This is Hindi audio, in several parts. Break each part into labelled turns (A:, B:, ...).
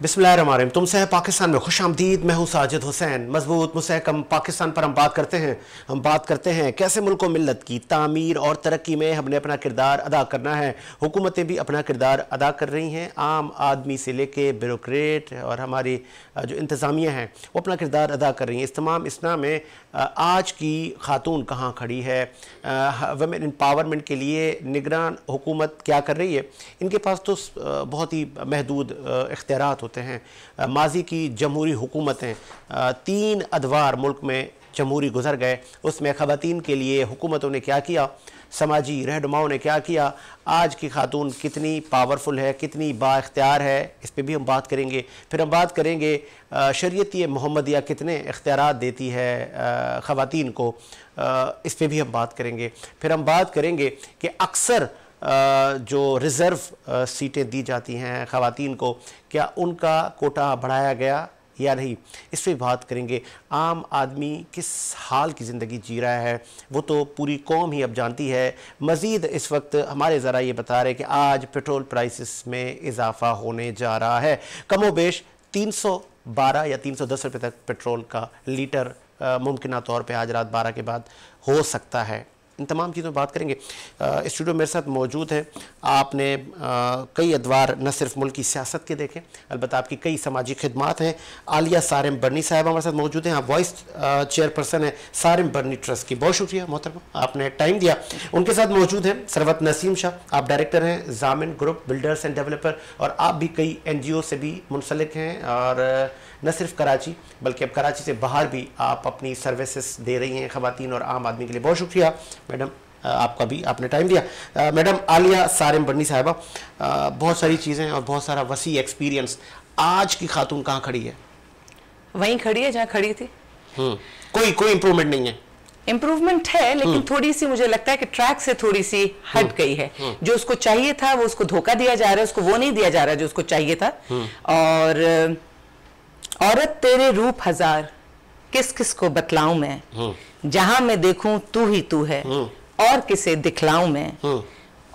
A: बिस्मिल्लाहिर्रहमानिर्रहीम। तुमसे है पाकिस्तान में खुश आमदीद। मैं हूँ साजिद हुसैन। मजबूत मुस्तहकम पाकिस्तान पर हम बात करते हैं कैसे मुल्क व मिल्लत की तामीर और तरक्की में हमने अपना किरदार अदा करना है। हुकूमतें भी अपना किरदार अदा कर रही हैं, आम आदमी से लेके ब्यूरोक्रेट और हमारी जो इंतज़ामिया हैं वो अपना किरदार अदा कर रही हैं। इस तमाम इसना में आज की खातून कहाँ खड़ी है, वमेन एम्पावरमेंट के लिए निगरान हुकूमत क्या कर रही है। इनके पास तो बहुत ही महदूद इख्तियारात होते हैं। माजी की जमहूरी हुकूमतें 3 अदवार मुल्क में जमहूरी गुजर गए, उसमें ख़वातीन के लिए हुकूमतों ने क्या किया, समाजी रहनुमाओं ने क्या किया, आज की खातून कितनी पावरफुल है, कितनी बाइख्तियार है, इस पर भी हम बात करेंगे। फिर हम बात करेंगे शरीयत मोहम्मदिया कितने इख्तियारात देती है ख़वातीन को, इस पर भी हम बात करेंगे। फिर हम बात करेंगे कि अक्सर जो रिज़र्व सीटें दी जाती हैं ख़वातीन को, क्या उनका कोटा बढ़ाया गया या नहीं, इस पर बात करेंगे। आम आदमी किस हाल की ज़िंदगी जी रहा है वो तो पूरी कौम ही अब जानती है। मज़ीद इस वक्त हमारे ज़रा ये बता रहे कि आज पेट्रोल प्राइसेस में इजाफ़ा होने जा रहा है। कमोबेश 312 या 310 रुपये तक पेट्रोल का लीटर मुमकिन तौर पे आज रात 12 के बाद हो सकता है। इन तमाम चीज़ों पर बात करेंगे। स्टूडियो मेरे साथ मौजूद हैं। आपने कई अदवार न सिर्फ मुल्क की सियासत के देखें, अलबत्ता आपकी कई समाजी खिदमात हैं। आलिया सारिम बर्नी साहब हमारे साथ मौजूद हैं। आप वाइस चेयरपर्सन हैं सारिम बर्नी ट्रस्ट की। बहुत शुक्रिया मोहतरमा, आपने टाइम दिया। उनके साथ मौजूद हैं सरवत नसीम शाह, आप डायरेक्टर हैं जामिन ग्रुप बिल्डर्स एंड डेवलपर, और आप भी कई NGO से भी मुंसलिक हैं, और न सिर्फ कराची बल्कि अब कराची से बाहर भी आप अपनी सर्विसेज दे रही हैं ख़वातीन और आम आदमी के लिए। बहुत शुक्रिया मैडम, आपका भी आपने टाइम दिया। मैडम आलिया सारिम बर्नी साहिबा, बहुत सारी चीज़ें और बहुत सारा वसी एक्सपीरियंस, आज की खातून कहाँ खड़ी है?
B: वहीं खड़ी है जहाँ खड़ी थी।
A: कोई इम्प्रूवमेंट नहीं है?
B: इम्प्रूवमेंट है, लेकिन थोड़ी सी मुझे लगता है कि ट्रैक से थोड़ी सी हट गई है। जो उसको चाहिए था वो उसको धोखा दिया जा रहा है, उसको वो नहीं दिया जा रहा जो उसको चाहिए था। और औरत तेरे रूप हजार, किस किस को बतलाऊं मैं, जहां मैं देखूं तू ही तू है, और किसे दिखलाऊं मैं।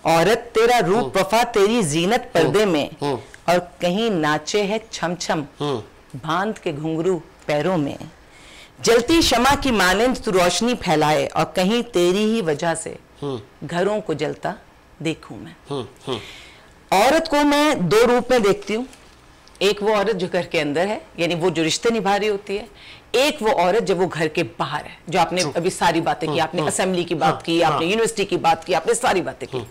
B: औरत तेरा रूप वफा तेरी जीनत पर्दे में, और कहीं नाचे है छम छम बांध के घुंघरू पैरों में। जलती शमा की मानिंद तू रोशनी फैलाए, और कहीं तेरी ही वजह से घरों को जलता देखूं मैं। औरत को मैं 2 रूप में देखती हूँ। एक वो औरत जो घर के अंदर है, यानी वो जो रिश्ते निभा रही होती है। एक वो औरत जब वो घर के बाहर है, जो आपने अभी सारी बातें की, आपने असेंबली की बात की, आपने यूनिवर्सिटी की बात की, आपने सारी बातें की।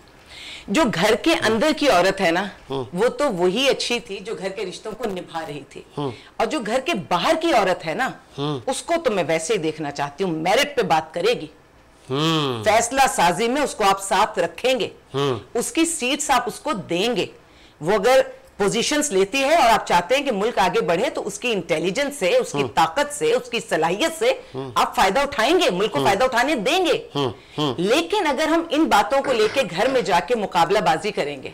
B: जो घर के अंदर की औरत है ना, वो तो वही अच्छी थी जो घर के रिश्तों को निभा रही थी। और जो घर के बाहर की औरत है ना, उसको तो मैं वैसे ही देखना चाहती हूँ, मेरिट पे बात करेगी, फैसला साजी में उसको आप साथ रखेंगे, उसकी सीट्स आप उसको देंगे। वो अगर पोजीशंस लेती है और आप चाहते हैं कि मुल्क आगे बढ़े, तो उसकी इंटेलिजेंस से, उसकी ताकत से, उसकी सलाहियत से आप फायदा उठाएंगे, मुल्क को फायदा उठाने देंगे। लेकिन अगर हम इन बातों को लेके घर में जाके मुकाबलाबाजी करेंगे,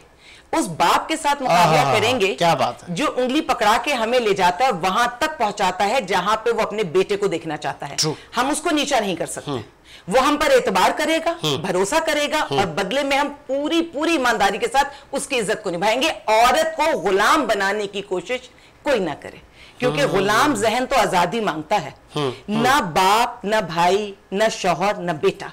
B: उस बाप के साथ मुकाबला करेंगे,
A: क्या बात है,
B: जो उंगली पकड़ा के हमें ले जाता है, वहां तक पहुंचाता है जहां पे वो अपने बेटे को देखना चाहता है। हम उसको नीचा नहीं कर सकते। वो हम पर एतबार करेगा, भरोसा करेगा, और बदले में हम पूरी ईमानदारी के साथ उसकी इज्जत को निभाएंगे। औरत को गुलाम बनाने की कोशिश कोई ना करे, क्योंकि गुलाम जहन तो आजादी मांगता है। ना बाप, ना भाई, ना शौहर, ना बेटा।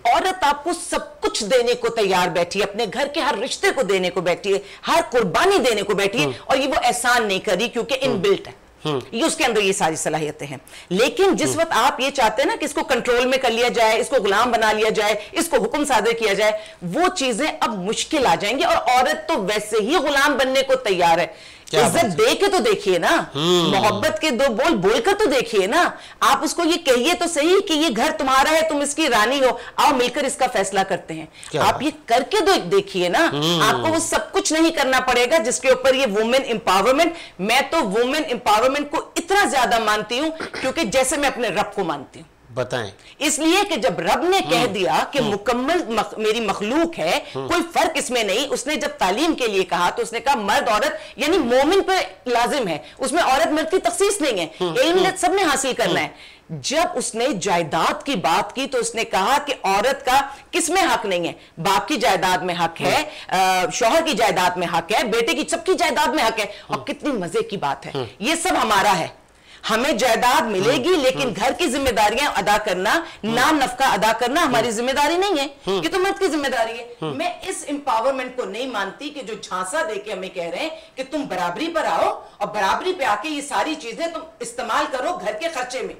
B: औरत आपको सब कुछ देने को तैयार बैठी है, अपने घर के हर रिश्ते को देने को बैठी है, हर कुर्बानी देने को बैठी है, और ये वो एहसान नहीं करी क्योंकि इनबिल्ट है, ये उसके अंदर ये सारी सलाहियतें हैं। लेकिन जिस वक्त आप ये चाहते हैं ना कि इसको कंट्रोल में कर लिया जाए, इसको गुलाम बना लिया जाए, इसको हुक्म सादर किया जाए, वो चीजें अब मुश्किल आ जाएंगी। और औरत तो वैसे ही गुलाम बनने को तैयार है। इज्जत दे के तो देखिए ना, मोहब्बत के 2 बोल बोलकर तो देखिए ना। आप उसको ये कहिए तो सही कि ये घर तुम्हारा है, तुम इसकी रानी हो, आओ मिलकर इसका फैसला करते हैं। आप ये करके देखिए ना। आपको वो सब कुछ नहीं करना पड़ेगा जिसके ऊपर ये वुमेन एम्पावरमेंट। मैं तो वुमेन एम्पावरमेंट को इतना ज्यादा मानती हूं क्योंकि जैसे मैं अपने रब को मानती हूं।
A: बताएं।
B: इसलिए कि जब रब ने कह दिया कि मुकम्मल मेरी मखलूक है, कोई फर्क इसमें नहीं, उसने जब तालीम के लिए कहा तो उसने कहा मर्द औरत यानी मोमिन पे लाजिम है, उसमें औरत मर्द की तखसीस नहीं है, इल्म सबने हासिल करना है। जब उसने जायदाद की बात की तो उसने कहा कि औरत का किसमें हक नहीं है, बाप की जायदाद में हक है, शौहर की जायदाद में हक है, बेटे की, सबकी जायदाद में हक है। और कितनी मजे की बात है, ये सब हमारा है, हमें जायदाद मिलेगी, लेकिन घर की जिम्मेदारियां अदा करना, नाम नफका अदा करना हमारी जिम्मेदारी नहीं है, ये तो मर्द की जिम्मेदारी है। मैं इस एम्पावरमेंट को नहीं मानती कि जो झांसा देके हमें कह रहे हैं कि तुम बराबरी पर आओ और बराबरी पे आके ये सारी चीजें तुम इस्तेमाल करो घर के खर्चे में।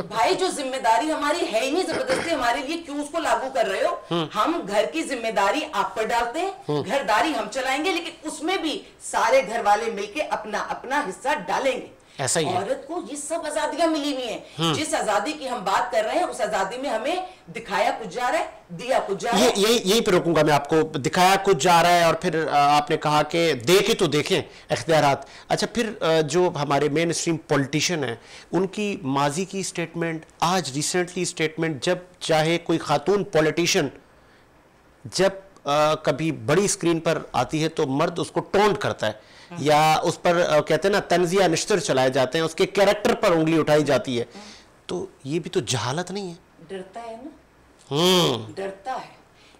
B: भाई जो जिम्मेदारी हमारी है ही नहीं, जबरदस्ती हमारे लिए क्यों उसको लागू कर रहे हो? हम घर की जिम्मेदारी आप पर डालते हैं, घरदारी हम चलाएंगे, लेकिन उसमें भी सारे घर वाले मिलके अपना अपना हिस्सा डालेंगे।
A: ऐसा ही
B: औरत को ये सब आजादियां मिली हुई हैं। जिस आजादी की हम बात कर रहे हैं उस आजादी में हमें दिखाया कुछ जा रहा है, दिया कुछ जा रहा है।
A: यही पे रोकूंगा मैं आपको, दिखाया कुछ जा रहा है और फिर आपने कहा कि देखे तो देखें इख्तियारात। अच्छा, फिर जो हमारे मेन स्ट्रीम पॉलिटिशियन हैं उनकी माजी की स्टेटमेंट, आज रिसेंटली स्टेटमेंट, जब चाहे कोई खातून पॉलिटिशियन जब कभी बड़ी स्क्रीन पर आती है तो मर्द उसको टोंट करता है, या उस पर कहते हैं ना तंजिया निश्तर चलाए जाते हैं, उसके कैरेक्टर पर उंगली उठाई जाती है। तो ये भी तो जहालत नहीं है?
B: डरता है ना, डरता है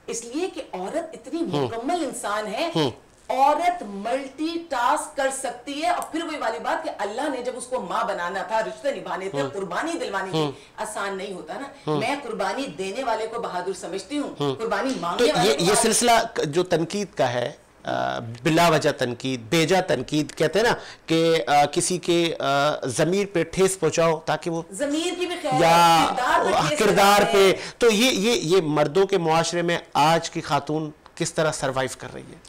B: इसलिए कि औरत इतनी मुकम्मल इंसान है, औरत मल्टीटास्क कर सकती है। और फिर वही वाली बात कि अल्लाह ने जब उसको माँ बनाना था, रिश्ते निभाने थे, कुर्बानी दिलवानी थी, आसान नहीं होता ना। मैं कुर्बानी देने वाले को बहादुर समझती हूँ, कुर्बानी मांगने वाले को।
A: ये सिलसिला जो तनकीद का है, बिला वजह तनकीद, बेजा तनकीद, कहते हैं ना कि किसी के जमीर पे ठेस पहुंचाओ ताकि वो
B: जमीर की भी खैर
A: या किरदार पे। तो ये मर्दों के मुआशरे में आज की खातून किस तरह सरवाइव कर रही है?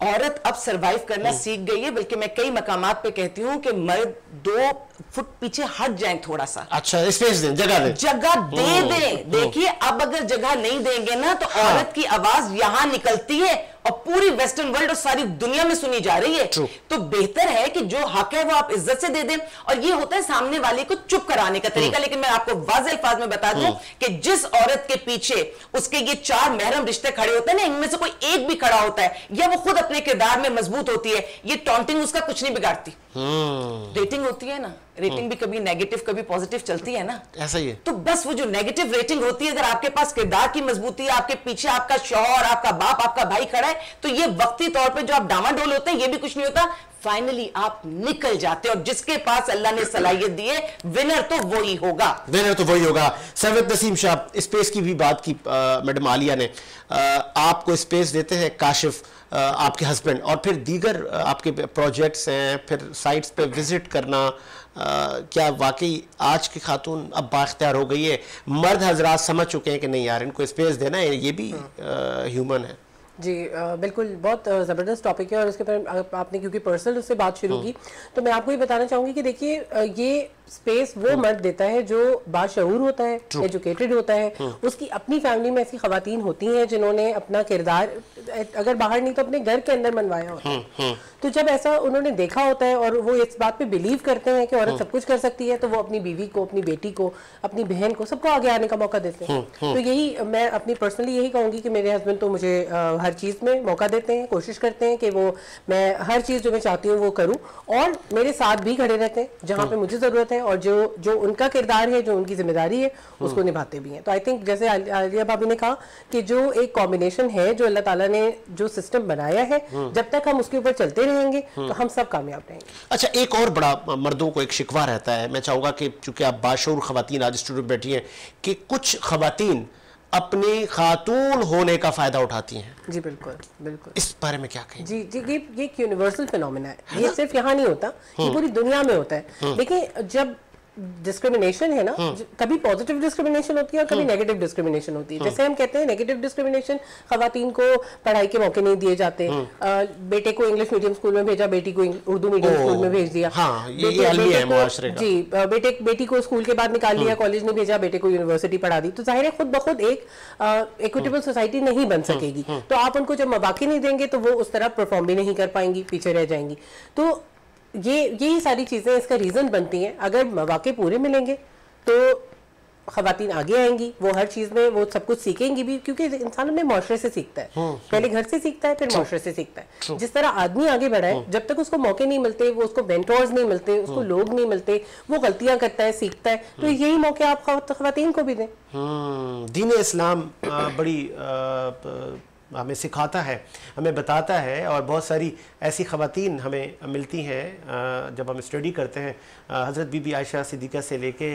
B: औरत अब सरवाइव करना सीख गई है, बल्कि मैं कई मकामात पे कहती हूँ कि मर्द 2 फुट पीछे हट जाएं थोड़ा सा।
A: अच्छा, स्पेस दें, जगह
B: दे दें। देखिए, अब अगर जगह नहीं देंगे ना तो औरत की आवाज यहां निकलती है और पूरी वेस्टर्न वर्ल्ड और सारी दुनिया में सुनी जा रही है। तो बेहतर है कि जो हक है वो आप इज्जत से दे दें। और ये होता है सामने वाले को चुप कराने का तरीका। लेकिन मैं आपको वाज़ेह अल्फाज में बता दूं कि जिस औरत के पीछे उसके ये 4 महरम रिश्ते खड़े होते हैं ना, इनमें से कोई एक भी खड़ा होता है या वो खुद अपने किरदार में मजबूत होती है, ये टॉन्टिंग उसका कुछ नहीं बिगाड़ती। रेटिंग होती है ना, रेटिंग भी कभी नेगेटिव कभी पॉजिटिव चलती है ना, ऐसा ही है। तो बस वो जो नेगेटिव रेटिंग होती है, अगर आपके पास किरदार की मजबूती है, आपके पीछे आपका शौहर, आपका बाप, आपका भाई खड़ा है, तो ये वक्ती तौर पे जो आप डामाडोल होते हैं, ये भी कुछ नहीं होता, फाइनली आप निकल जाते हो। और जिसके पास अल्लाह ने सलाहियत दी है, विनर तो वही होगा,
A: विनर तो वही होगा। सरवत नसीम शाह, स्पेस की भी बात की मैडम आलिया ने, आपको स्पेस देते हैं काशिफ, आपके हस्बैंड, और फिर दीगर आपके प्रोजेक्ट्स हैं, फिर साइट्स पे विजिट करना, क्या वाकई आज की खातून अब बाख्तियार हो गई है? मर्द हजरात समझ चुके हैं कि नहीं यार, इनको स्पेस देना है, ये भी ह्यूमन है।
C: जी बिल्कुल, बहुत ज़बरदस्त टॉपिक है। और उसके पर आपने क्योंकि पर्सनल उससे बात शुरू की, तो मैं आपको ये बताना चाहूँगी कि देखिए, ये स्पेस वो मर्द देता है जो बाशऊर होता है, एजुकेटेड होता है, उसकी अपनी फैमिली में ऐसी ख़वातीन होती हैं जिन्होंने अपना किरदार अगर बाहर नहीं तो अपने घर के अंदर मनवाया होता है। तो जब ऐसा उन्होंने देखा होता है और वो इस बात पे बिलीव करते हैं कि औरत सब कुछ कर सकती है, तो वो अपनी बीवी को, अपनी बेटी को, अपनी बहन को, सबको आगे आने का मौका देते हैं। तो यही मैं अपनी पर्सनली यही कहूँगी कि मेरे हस्बैंड तो मुझे हर चीज़ में मौका देते हैं, कोशिश करते हैं कि वो मैं हर चीज़ जो मैं चाहती हूँ वो करूँ, और मेरे साथ भी खड़े रहते हैं जहाँ पे मुझे ज़रूरत है, और जो उनका किरदार है, जो उनकी जिम्मेदारी है, उसको निभाते भी हैं। तो आई थिंक जैसे आलिया भाभी ने कहा कि जो एक कॉम्बिनेशन है, जो अल्लाह ताला ने जो सिस्टम बनाया है, जब तक हम उसके ऊपर चलते रहेंगे तो हम सब कामयाब रहेंगे।
A: अच्छा, एक और बड़ा मर्दों को एक शिकवा रहता है, मैं चाहूँगा कि चूंकि आप बाशऊर खवातीन आज स्टूडियो बैठी हैं, कि कुछ खवातीन अपनी खातून होने का फायदा उठाती हैं।
C: जी बिल्कुल बिल्कुल,
A: इस बारे में क्या कहें?
C: जी जी, ये एक यूनिवर्सल फिनोमेना है, ये सिर्फ यहाँ नहीं होता, ये पूरी दुनिया में होता है। देखिए, जब डिस्क्रिमिनेशन है ना, कभी पॉजिटिव डिस्क्रिमिनेशन होती है और कभी नेगेटिव डिस्क्रिमिनेशन होती है। जैसे हम कहते हैं नेगेटिव डिस्क्रिमिनेशन, खवातीन को पढ़ाई के मौके नहीं दिए जाते, बेटे को इंग्लिश मीडियम स्कूल में भेजा, बेटी को उर्दू मीडियम स्कूल में भेज दिया, बेटी को स्कूल के बाद निकाल लिया, कॉलेज नहीं भेजा, बेटे को यूनिवर्सिटी पढ़ा दी। तो जाहिर है खुद ब खुद एक इक्विटेबल सोसाइटी नहीं बन सकेगी। तो आप उनको जब मौके नहीं देंगे तो वो उस तरह परफॉर्म भी नहीं कर पाएंगी, पीछे रह जाएंगी। तो यही सारी चीज़ें इसका रीज़न बनती हैं। अगर मौके पूरे मिलेंगे तो खवातीन आगे आएंगी, वो हर चीज में वो सब कुछ सीखेंगी भी, क्योंकि इंसान अपने माशरे से सीखता है, पहले घर से सीखता है, फिर माशरे से सीखता है। जिस तरह आदमी आगे बढ़ा है, जब तक उसको मौके नहीं मिलते, वो उसको मेंटोर्स नहीं मिलते, उसको लोग नहीं मिलते, वो गलतियां करता है, सीखता है, तो यही मौके आप खवातीन को भी दें।
A: दीन इस्लाम बड़ी हमें सिखाता है, हमें बताता है, और बहुत सारी ऐसी ख़वातीन हमें मिलती हैं जब हम स्टडी करते हैं, हज़रत बीबी आयशा सिद्दीक़ा से लेके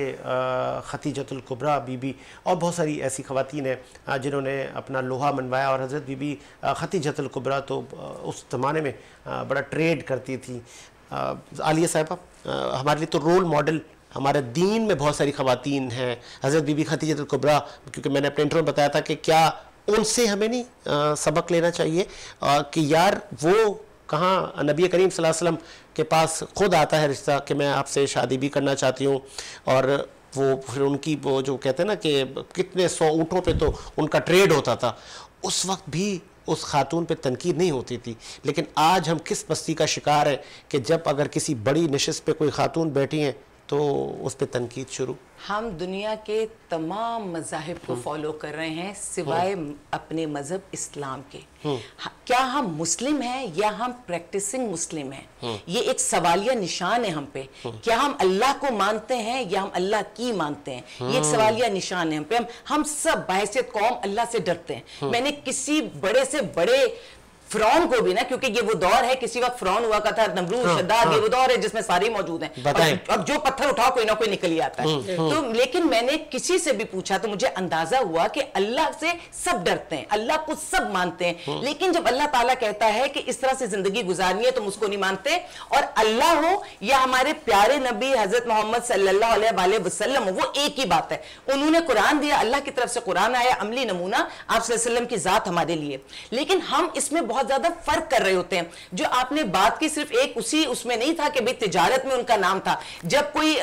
A: खतीजतुल कुबरा बीबी, और बहुत सारी ऐसी ख़वातीन हैं जिन्होंने अपना लोहा मनवाया। और हज़रत बीबी खतीजतुल कुबरा तो उस ज़माने में बड़ा ट्रेड करती थी। आलिया साहिबा, हमारे लिए तो रोल मॉडल हमारे दीन में बहुत सारी ख़वातीन हैं, हज़रत बीबी खतीजतुल कुबरा, क्योंकि मैंने अपने इंट्रो में बताया था कि क्या उनसे हमें नहीं सबक लेना चाहिए कि यार वो कहाँ नबी करीम सल्लल्लाहु अलैहि वसल्लम के पास खुद आता है रिश्ता कि मैं आपसे शादी भी करना चाहती हूँ, और वो फिर उनकी वो जो कहते हैं ना कि कितने 100 ऊँटों पे तो उनका ट्रेड होता था, उस वक्त भी उस खातून पे तनकीद नहीं होती थी। लेकिन आज हम किस बस्ती का शिकार है कि जब अगर किसी बड़ी नशिस्त पे कोई खातून बैठी हैं तो उस पर तनकीद शुरू।
B: हम दुनिया के तमाम मज़ाहिब को फॉलो कर रहे हैं सिवाय अपने मज़हब इस्लाम के। क्या हम मुस्लिम हैं या हम प्रैक्टिसिंग मुस्लिम हैं? ये एक सवालिया निशान है हम पे। क्या हम अल्लाह को मानते हैं या हम अल्लाह की मानते हैं? ये एक सवालिया निशान है हम पे। हम सब बहैसियत कौम अल्लाह से डरते हैं। मैंने किसी बड़े से बड़े फ़िरौन को भी ना, क्योंकि ये वो दौर है, किसी वक्त फ़िरौन हुआ का था, नमरूद, शद्दाद, ये वो दौर है जिसमें सारे मौजूद हैं। अब जो पत्थर उठाओ कोई ना कोई निकल ही आता है। तो लेकिन मैंने किसी से भी पूछा तो मुझे अंदाजा हुआ कि अल्लाह से सब डरते हैं, अल्लाह को सब मानते हैं, लेकिन जब अल्लाह ताला कहता है कि इस तरह से जिंदगी गुजारनी है तो मुझको नहीं मानते। और अल्लाह हो या हमारे प्यारे नबी हजरत मोहम्मद सल्लल्लाहु अलैहि वसल्लम हो, वो एक ही बात है। उन्होंने कुरान दिया, अल्लाह की तरफ से कुरान आया, अमली नमूना आप सल्लल्लाहु अलैहि वसल्लम की जात हमारे लिए। लेकिन हम इसमें बहुत ज्यादा फर्क कर रहे होते हैं। जो आपने बात की सिर्फ एक उसी उसमें नहीं था कि भाई तिजारत में उनका नाम था। जब कोई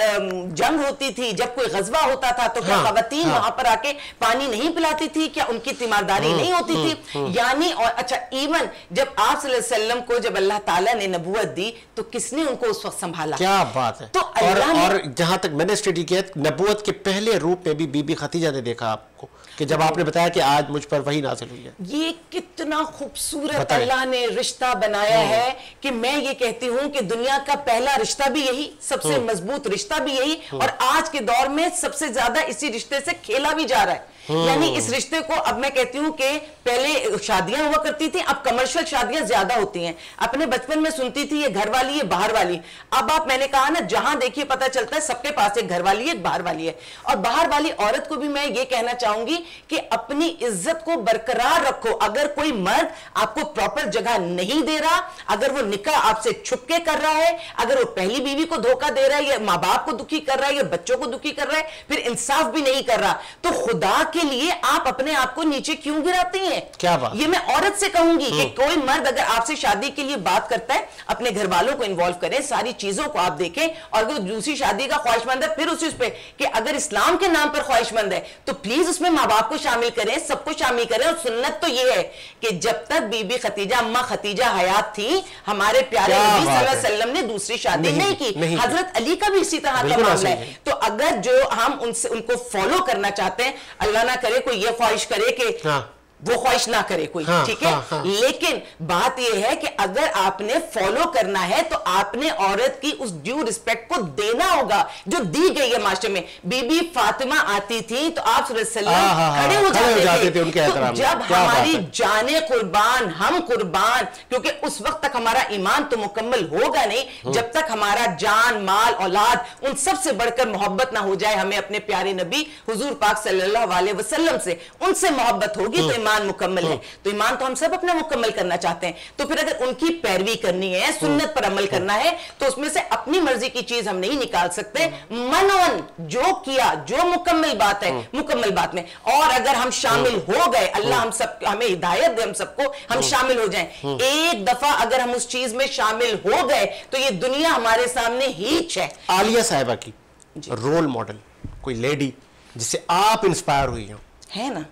B: जंग होती थी, जब कोई गजवा होता था तो क्या खवातीन वहां पर आके पानी नहीं पिलाती थी? क्या उनकी तीमारदारी नहीं होती थी? यानी और अच्छा, इवन जब आप सल्लल्लाहु अलैहि वसल्लम को जब अल्लाह ताला ने नबूवत दी तो किसने उनको उस वक्त संभाला? क्या बात है। तो और
A: जहां तक मैंने स्टडी किया, नबूवत के पहले रूप में भी बीबी खतीजा ने देखा आपको कि जब आपने बताया कि आज मुझ पर वही नाज़िल हुई है।
B: ये कितना खूबसूरत अल्लाह ने रिश्ता बनाया है कि मैं ये कहती हूँ कि दुनिया का पहला रिश्ता भी यही, सबसे मजबूत रिश्ता भी यही, और आज के दौर में सबसे ज्यादा इसी रिश्ते से खेला भी जा रहा है। यानी इस रिश्ते को अब मैं कहती हूँ कि पहले शादियां हुआ करती थी, अब कमर्शियल शादियां ज्यादा होती हैं। अपने बचपन में सुनती थी ये घर वाली ये बाहर वाली, अब आप मैंने कहा ना जहां देखिए पता चलता है सबके पास एक घर वाली है एक बाहर वाली है। और बाहर वाली औरत को भी मैं ये कहना चाहूंगी कि अपनी इज्जत को बरकरार रखो। अगर कोई मर्द आपको प्रॉपर जगह नहीं दे रहा, अगर वो निकाह आपसे छुपके कर रहा है, अगर वो पहली बीवी को धोखा दे रहा है, या माँ बाप को दुखी कर रहा है, या बच्चों को दुखी कर रहा है, फिर इंसाफ भी नहीं कर रहा, तो खुदा के लिए आप अपने आप को नीचे क्यों गिराती हैं?
A: क्या बात?
B: ये मैं औरत से कहूंगी कि कोई मर्द अगर आपसे शादी के लिए बात करता है, अपने घर वालों को इन्वॉल्व करें, सारी चीजों को आप देखें, और अगर दूसरी शादी का ख्वाहिशमंद है फिर उसी पे कि अगर इस्लाम के नाम पर ख्वाहिशमंद है तो प्लीज उसमें माँ बाप को शामिल करें, सबको शामिल करें। और सुन्नत तो ये है कि जब तक बीबी खतीजा अम्मा खतीजा हयात थी, हमारे प्यारे नबी सल्लल्लाहु अलैहि वसल्लम ने दूसरी शादी नहीं की। हजरत अली का भी इसी तरह का मामला है। तो अगर जो हम उनसे उनको फॉलो करना चाहते हैं, अल्लाह ना करे कोई ये ख्वाहिश करे कि वो ख्वाहिश ना करे कोई, ठीक है। लेकिन बात यह है कि अगर आपने फॉलो करना है तो आपने औरत की उस ड्यू रिस्पेक्ट को देना होगा जो दी गई है माशरे में। बीबी फातिमा आती थी तो आप खड़े हो जाते थे उनके एहतराम में। जब हमारी जाने कुर्बान, हम कुर्बान, क्योंकि उस वक्त तक हमारा ईमान तो मुकम्मल होगा नहीं जब तक हमारा जान माल औलाद उन सबसे बढ़कर मोहब्बत ना हो जाए हमें अपने प्यारे नबी हुजूर पाक सल्लल्लाहु अलैहि वसल्लम से। उनसे मोहब्बत होगी तो ईमान मुकम्मल है। तो ईमान तो हम सब अपना मुकम्मल करना चाहते हैं। तो फिर अगर उनकी पैरवी करनी है, सुन्नत पर अमल करना है, तो उसमें से अपनी मर्जी की चीज हम नहीं निकाल सकते। मनोन जो किया, जो मुकम्मल बात है मुकम्मल बात में, और अगर हम शामिल हो गए, अल्लाह हम सब हमें हिदायत दे, हम सबको हम शामिल हो जाएं। एक दफा अगर हम उस चीज में शामिल हो गए तो ये दुनिया हमारे सामने हीच है।
A: आलिया साहिबा की रोल मॉडल कोई लेडी जिससे आप इंस्पायर हुई हो?
B: है ना,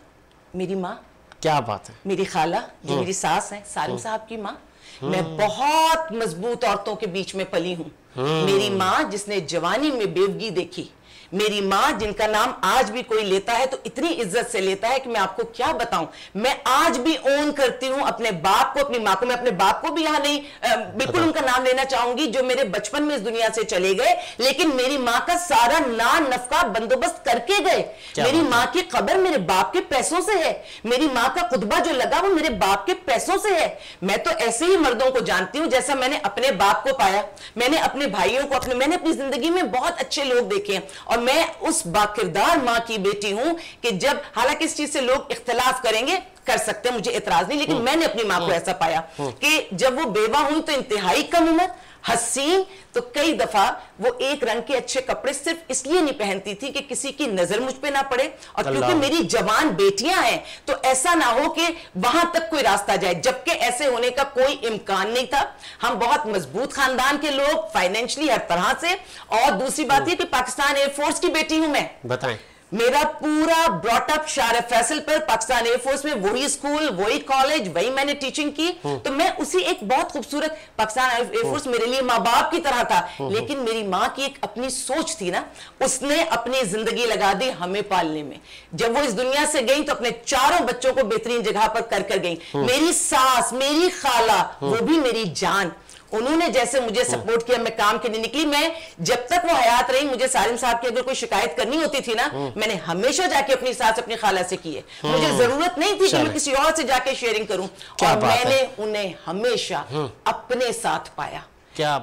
B: मेरी माँ।
A: क्या बात है।
B: मेरी खाला जो मेरी सास है, सालिम साहब की माँ। मैं बहुत मजबूत औरतों के बीच में पली हूँ। मेरी माँ जिसने जवानी में बेवगी देखी, मेरी माँ जिनका नाम आज भी कोई लेता है तो इतनी इज्जत से लेता है कि मैं आपको क्या बताऊं। मैं आज भी ओन करती हूं अपने बाप को, अपनी माँ को। मैं अपने बाप को भी यहां नहीं बिल्कुल उनका नाम लेना चाहूंगी जो मेरे बचपन में इस दुनिया से चले गए, लेकिन मेरी माँ का सारा नान नफका बंदोबस्त करके गए। मेरी माँ की कब्र मेरे बाप के पैसों से है, मेरी माँ का खुतबा जो लगा वो मेरे बाप के पैसों से है। मैं तो ऐसे ही मर्दों को जानती हूं जैसा मैंने अपने बाप को पाया, मैंने अपने भाइयों को, मैंने अपनी जिंदगी में बहुत अच्छे लोग देखे हैं। और मैं उस बाकिरदार माँ की बेटी हूं कि जब, हालांकि इस चीज से लोग इख्तलाफ करेंगे, कर सकते हैं, मुझे एतराज नहीं, लेकिन मैंने अपनी माँ को ऐसा पाया कि जब वो बेवा हुई तो इंतहाई कम उम्र, हसीन, तो कई दफा वो एक रंग के अच्छे कपड़े सिर्फ इसलिए नहीं पहनती थी कि किसी की नजर मुझ पे ना पड़े, और क्योंकि मेरी जवान बेटियां हैं तो ऐसा ना हो कि वहां तक कोई रास्ता जाए, जबकि ऐसे होने का कोई इम्कान नहीं था। हम बहुत मजबूत खानदान के लोग, फाइनेंशियली हर तरह से। और दूसरी बात यह कि पाकिस्तान एयरफोर्स की बेटी हूं मैं।
A: बताएं।
B: मेरा पूरा ब्रॉटअप शार फैसल पर, पाकिस्तान एयरफोर्स में, वही स्कूल, वही कॉलेज, वही मैंने टीचिंग की। तो मैं उसी एक बहुत खूबसूरत, पाकिस्तान एयरफोर्स मेरे लिए माँ बाप की तरह था, लेकिन मेरी माँ की एक अपनी सोच थी ना, उसने अपनी जिंदगी लगा दी हमें पालने में। जब वो इस दुनिया से गई तो अपने चारों बच्चों को बेहतरीन जगह पर कर गई। मेरी सास, मेरी खाला, वो भी मेरी जान, उन्होंने जैसे मुझे सपोर्ट किया, मैं काम के लिए निकली। मैं जब तक वो हयात रही, मुझे सालिम साहब की अगर कोई शिकायत करनी होती थी ना, मैंने हमेशा जाके अपनी सास, अपनी खाला से की है। मुझे जरूरत नहीं थी कि मैं किसी और से जाके शेयरिंग करूं, और मैंने उन्हें हमेशा अपने साथ पाया।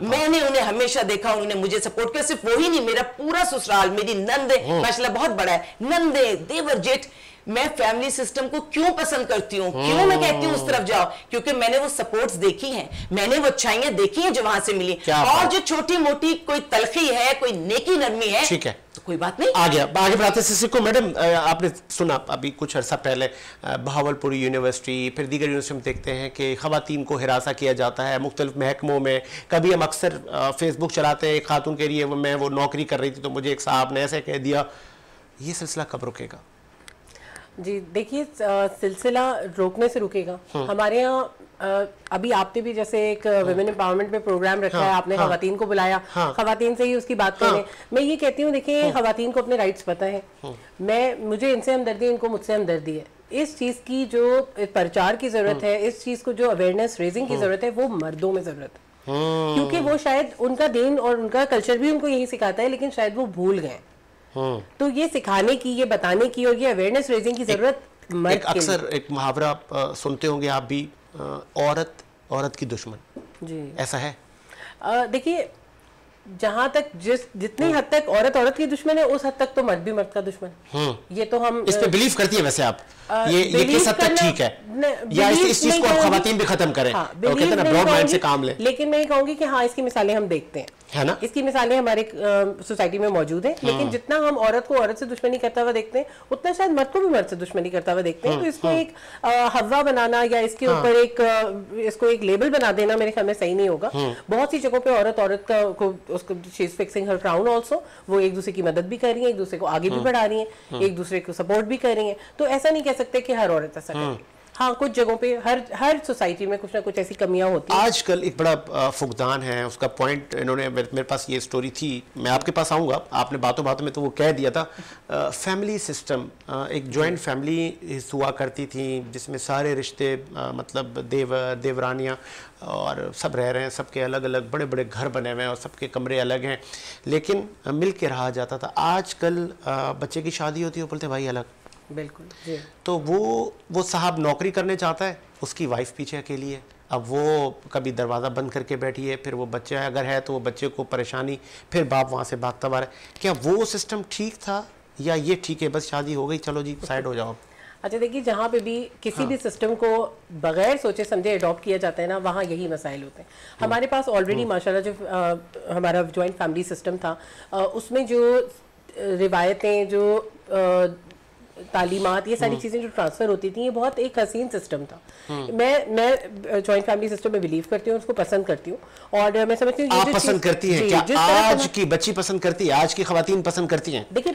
B: मैंने उन्हें हमेशा देखा, उन्होंने मुझे सपोर्ट किया। सिर्फ वही नहीं, मेरा पूरा ससुराल, मेरी नंदे, माशाल्लाह बहुत बड़ा है, नंदे, देवर, जेठ। मैं फैमिली सिस्टम को क्यों पसंद करती हूँ, क्यों मैं कहती हूँ उस तरफ जाओ, क्योंकि मैंने वो सपोर्ट्स देखी हैं, मैंने वो अच्छाइयां देखी हैं जो वहां से मिली। और जो छोटी मोटी कोई तलखी है, कोई नेकी नरमी है,
A: ठीक है,
B: तो कोई बात नहीं।
A: आगे बढ़ाते सिको। मैडम, आपने सुना अभी कुछ अर्सा पहले बहावलपुर यूनिवर्सिटी, फिर दीगर यूनिवर्सिटी में देखते हैं कि खवातीन को हिरासा किया जाता है मुख्तलिफ महकमों में। कभी हम अक्सर फेसबुक चलाते हैं, एक खातून के लिए मैं वो नौकरी कर रही थी तो मुझे एक साहब ने ऐसे कह दिया। ये सिलसिला कब रुकेगा?
C: जी देखिए, सिलसिला रोकने से रुकेगा। हमारे यहाँ अभी आपने भी जैसे एक विमेन एम्पावरमेंट में प्रोग्राम रखा है, आपने खवातीन को बुलाया, खवातीन से ही उसकी बात करें। मैं ये कहती हूँ, देखिए खवातीन को अपने राइट्स पता है, मुझे इनसे हमदर्दी, इनको मुझसे हमदर्दी है। इस चीज की जो प्रचार की जरूरत है, इस चीज को जो अवेयरनेस रेजिंग की जरूरत है, वो मर्दों में जरूरत है, क्योंकि वो शायद उनका दीन और उनका कल्चर भी उनको यही सिखाता है, लेकिन शायद वो भूल गए। तो ये सिखाने की, ये बताने की और ये अवेयरनेस रेजिंग की जरूरत मर्द के
A: अक्सर एक मुहावरा सुनते होंगे आप भी, औरत की दुश्मन। जी, ऐसा है।
C: देखिए, जहां तक जितनी हद तक औरत की दुश्मन है, उस हद तक तो मर्द भी मर्द का दुश्मन। ये तो हम
A: इस पे बिलीव करती है वैसे आप? ये किस हद तक ठीक है, या इस चीज को आप खवातीन भी खत्म करें? तो कहते हैं ना, ब्रॉड माइंड से काम लें।
C: लेकिन मैं ये कहूंगी कि हाँ, इसकी मिसालें हम देखते हैं, है ना, इसकी मिसालें हमारे सोसाइटी में मौजूद है। लेकिन जितना हम औरत को औरत से दुश्मनी करता हुआ देखते हैं, उतना शायद मर्द को भी मर्द से दुश्मनी करता हुआ देखते हैं। तो इसको एक हवा बनाना या इसके ऊपर इसको एक लेबल बना देना मेरे ख्याल में सही नहीं होगा। बहुत सी जगहों पे औरत को उसको she is fixing her crown also, वो एक दूसरे की मदद भी कर रही है, एक दूसरे को आगे भी बढ़ा रही है, एक दूसरे को सपोर्ट भी कर रही है। तो ऐसा नहीं कह सकते कि हर औरत ऐसा करे। हाँ, कुछ जगहों पे हर सोसाइटी में कुछ ना कुछ ऐसी कमियां होती हैं।
A: आजकल एक बड़ा फुकदान है, उसका पॉइंट इन्होंने, मेरे पास ये स्टोरी थी, मैं आपके पास आऊँगा, आपने बातों बातों में तो वो कह दिया था। फैमिली सिस्टम, एक जॉइंट फैमिली हुआ करती थी जिसमें सारे रिश्ते, मतलब देवर देवरानियाँ और सब रह रहे हैं, सबके अलग अलग बड़े बड़े घर बने हुए हैं और सबके कमरे अलग हैं, लेकिन मिल के रहा जाता था। आजकल बच्चे की शादी होती है, बोलते भाई अलग।
C: बिल्कुल जी।
A: तो वो साहब नौकरी करने चाहता है, उसकी वाइफ पीछे अकेली है, अब वो कभी दरवाज़ा बंद करके बैठी है, फिर वो बच्चे अगर है तो वो बच्चे को परेशानी, फिर बाप वहाँ से भागता हुआ है। क्या वो सिस्टम ठीक था या ये ठीक है, बस शादी हो गई चलो जी साइड हो जाओ?
C: अच्छा देखिए, जहाँ पे भी किसी भी सिस्टम को बगैर सोचे समझे अडॉप्ट किया जाता है ना, वहाँ यही मसाइल होते हैं। हमारे पास ऑलरेडी माशाल्लाह जो हमारा जॉइंट फैमिली सिस्टम था, उसमें जो रिवायतें, जो तालीमात, ये सारी चीज़ें जो ट्रांसफ़र होती थी, ये बहुत एक हसीन सिस्टम था। मैं जॉइंट फैमिली सिस्टम में बिलीव करती हूँ, उसको पसंद करती हूँ, और मैं समझती हूँ
A: आप पसंद करती हैं क्या? आज की बच्ची पसंद करती है, आज की खवातीन पसंद करती हैं?
C: देखिए,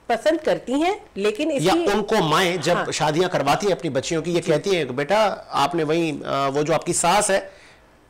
C: पसंद करती हैं, लेकिन
A: या उनको माएँ जब शादियाँ करवाती है अपनी बच्चियों की, ये कहती है बेटा आपने वही, वो जो आपकी सास है,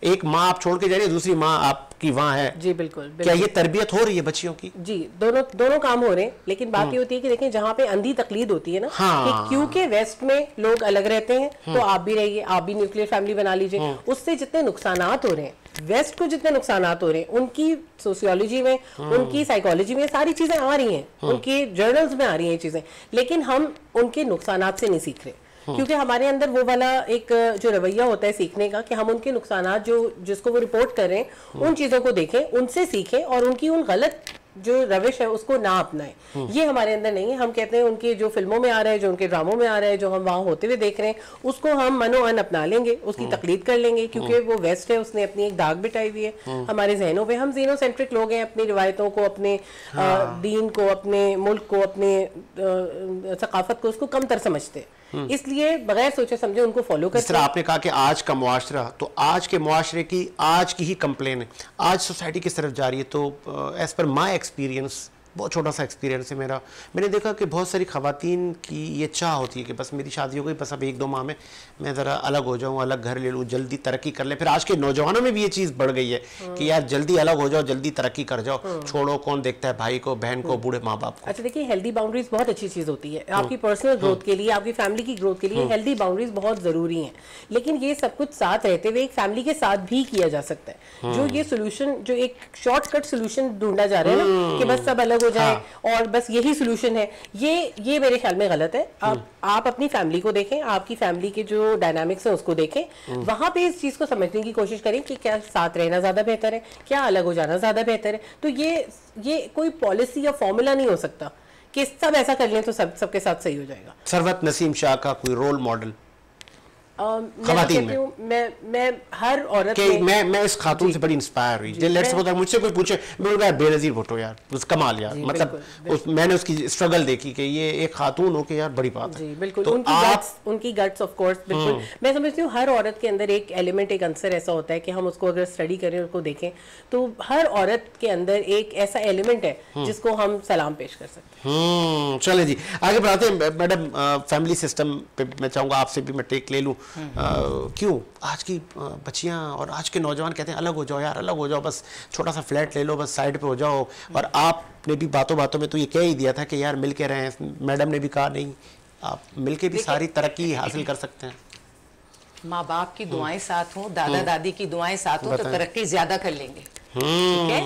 A: एक माँ आप छोड़ के जा रही है, दूसरी माँ आप की वहाँ है।
C: जी बिल्कुल,
A: क्या ये तरबियत हो रही है बच्चियों की?
C: जी, दोनों काम हो रहे हैं, लेकिन बात ये होती है कि देखें जहाँ पे अंधी तकलीद होती है ना, कि क्योंकि वेस्ट में लोग अलग रहते हैं तो आप भी रहिए, आप भी न्यूक्लियर फैमिली बना लीजिए, उससे जितने नुकसानात हो रहे हैं, वेस्ट को जितने नुकसानात हो रहे हैं, उनकी सोशियोलॉजी में, उनकी साइकोलॉजी में सारी चीजें आ रही हैं, उनके जर्नल्स में आ रही हैं ये चीजें, लेकिन हम उनके नुकसानात से नहीं सीख रहे, क्योंकि हमारे अंदर वो वाला एक जो रवैया होता है सीखने का कि हम उनके नुकसानात जो जिसको वो रिपोर्ट कर रहे हैं उन चीजों को देखें, उनसे सीखें और उनकी उन गलत जो रविश है उसको ना अपनाएं। ये हमारे अंदर नहीं है। हम कहते हैं उनके जो फिल्मों में आ रहा है, जो उनके ड्रामों में आ रहा है, जो हम वहाँ होते हुए देख रहे हैं, उसको हम मनो अन अपना लेंगे, उसकी तकलीद कर लेंगे, क्योंकि वो वेस्ट है, उसने अपनी एक दाग बिठाई हुई है हमारे जहनों पे। हम जीनोसेंट्रिक लोग हैं, अपनी रिवायतों को, अपने दीन को, अपने मुल्क को, अपने सकाफत को उसको कमतर समझते हैं, इसलिए बगैर सोचे समझे उनको फॉलो करते हैं।
A: जिस तरह आपने कहा कि आज का मुआशरा, तो आज के मुआशरे की आज की ही कंप्लेन है, आज सोसाइटी किस तरफ जा रही है। तो एज पर माई एक्सपीरियंस, बहुत छोटा सा एक्सपीरियंस है मेरा, मैंने देखा कि बहुत सारी ख़वातीन की ये चाह होती है कि बस मेरी शादी हो गई, बस अब 1-2 माह में मैं ज़रा अलग हो जाऊँ, अलग घर ले लूँ, जल्दी तरक्की कर ले। फिर आज के नौजवानों में भी ये चीज़ बढ़ गई है कि यार जल्दी अलग हो जाओ, जल्दी तरक्की कर जाओ, छोड़ो, कौन देखता है भाई को, बहन को, बूढ़े माँ बाप को।
C: अच्छा देखिए, हेल्दी बाउंड्रीज बहुत अच्छी चीज़ होती है आपकी पर्सनल ग्रोथ के लिए, आपकी फैमिली की ग्रोथ के लिए हेल्दी बाउंड्रीज बहुत ज़रूरी हैं, लेकिन ये सब कुछ साथ रहते हुए एक फैमिली के साथ भी किया जा सकता है। जो ये सोल्यूशन, जो एक शॉर्टकट सोल्यूशन ढूंढा जा रहा है ना कि बस सब अलग हो जाए और बस यही सोल्यूशन है, ये मेरे ख्याल में गलत है। आप अपनी फैमिली को देखें, आपकी फैमिली के जो डायनामिक्स है उसको देखें, वहां पे इस चीज को समझने की कोशिश करें कि क्या साथ रहना ज्यादा बेहतर है, क्या अलग हो जाना ज्यादा बेहतर है। तो ये कोई पॉलिसी या फॉर्मूला नहीं हो सकता कि सब ऐसा कर लें तो सबके साथ सही हो जाएगा।
A: सरवत नसीम शाह का कोई रोल मॉडल
C: मैं हर औरत
A: मैं इस खातून से बड़ी इंस्पायर हुई। लेट्स सपोज मुझसे कोई पूछे, मैं बोलूँगा बेनज़ीर भुट्टो यार, उस कमाल यार, मतलब मैंने उसकी स्ट्रगल देखी कि ये एक खातून हो के यार बड़ी बात है।
C: जी बिल्कुल, तो उनकी गट्स ऑफ कोर्स बिल्कुल। मैं समझती हूँ हर औरत के अंदर एक एलिमेंट, एक आंसर ऐसा होता है कि हम उसको अगर स्टडी करें, उसको देखें, तो हर औरत के अंदर एक ऐसा एलिमेंट है जिसको हम सलाम पेश कर सकते हैं।
A: चले जी, आगे बढ़ाते हैं। मैडम, फैमिली सिस्टम पे मैं चाहूँगा आपसे भी मैं टेक ले लूँ। क्यों आज की बच्चियां और आज के नौजवान कहते हैं अलग हो जाओ यार, अलग हो जाओ, बस छोटा सा फ्लैट ले लो, बस साइड पे हो जाओ। और आपने भी बातों बातों में तो ये कह ही दिया था कि यार मिल के रहें। मैडम ने भी कहा नहीं, आप मिल के भी सारी तरक्की हासिल कर सकते हैं।
B: माँ बाप की दुआएं साथ हों, दादा दादी की दुआएं साथ हों, तो तरक्की ज्यादा कर लेंगे। ठीक है,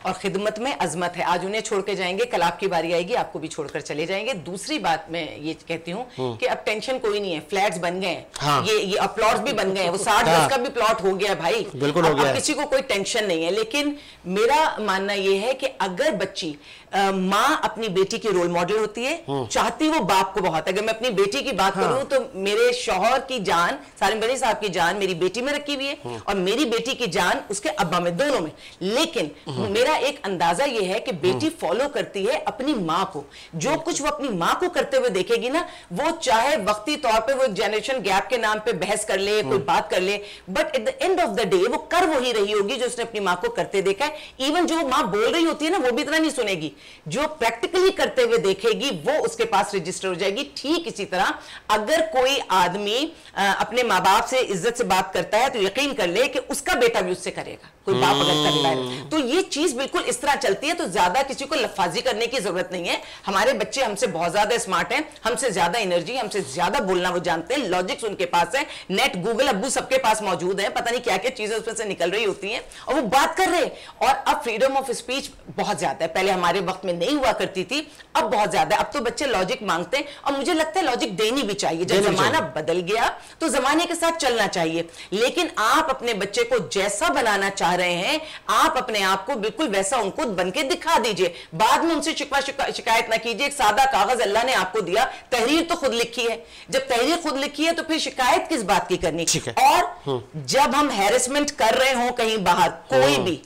B: और खिदमत में अजमत है। आज उन्हें छोड़ के जाएंगे, कल आपकी बारी आएगी, आपको भी छोड़कर चले जाएंगे। दूसरी बात मैं ये कहती हूँ कि अब टेंशन कोई नहीं है, फ्लैट्स बन गए हैं। हाँ। ये प्लॉट्स भी बन गए हैं, वो 60 का भी प्लॉट हो गया भाई,
A: बिल्कुल हो गया।
B: किसी को कोई टेंशन नहीं है। लेकिन मेरा मानना यह है कि अगर बच्ची माँ अपनी बेटी की रोल मॉडल होती है, चाहती वो बाप को बहुत। अगर मैं अपनी बेटी की बात करूं तो मेरे शौहर की जान, सालिम बनी साहब की जान मेरी बेटी में रखी हुई है और मेरी बेटी की जान उसके अब्बा में, दोनों में। लेकिन मेरा एक अंदाजा यह है कि बेटी फॉलो करती है अपनी माँ को। जो कुछ वो अपनी माँ को करते हुए देखेगी ना, वो चाहे वक्ती तौर पे वो एक जनरेशन गैप के नाम पे बहस कर ले, कोई बात कर ले, but at the end of the day वो कर वही रही होगी जो उसने अपनी माँ को करते देखा है। इवन जो माँ बोल रही होती है ना, वो भी इतना नहीं सुनेगी, जो प्रैक्टिकली करते हुए देखेगी वो उसके पास रजिस्टर हो जाएगी। ठीक इसी तरह अगर कोई आदमी अपने माँ बाप से इज्जत से बात करता है तो यकीन कर ले कि उसका बेटा भी उससे करेगा। कोई बाप अगर करता है तो ये चीज बिल्कुल इस तरह चलती है। तो ज्यादा किसी को लफाजी करने की जरूरत नहीं है। हमारे बच्चे हमसे बहुत ज्यादा स्मार्ट हैं, हमसे ज्यादा एनर्जी, हमसे ज्यादा बोलना वो जानते हैं, लॉजिक्स उनके पास है, नेट, गूगल, अब्बू सबके पास मौजूद है, पता नहीं क्या क्या चीजें उसमें से निकल रही होती हैं और वो बात कर रहे हैं। और अब फ्रीडम ऑफ स्पीच बहुत ज्यादा है, पहले हमारे वक्त में नहीं हुआ करती थी, अब बहुत ज्यादा है। अब तो बच्चे लॉजिक मांगते हैं और मुझे लगता है लॉजिक देनी भी चाहिए। जब जमाना बदल गया तो जमाने के साथ चलना चाहिए। लेकिन आप अपने बच्चे को जैसा बनाना चाह रहे हैं, आप अपने आप को बिल्कुल वैसा उनको बन के दिखा दीजिए। बाद में उनसे शिकायत ना कीजिए। एक सादा कागज अल्लाह ने आपको दिया, तहरीर तो खुद लिखी है। जब तहरीर खुद लिखी है तो फिर शिकायत किस बात की करनी। और जब हम हैरेसमेंट कर रहे हो कहीं बाहर, कोई भी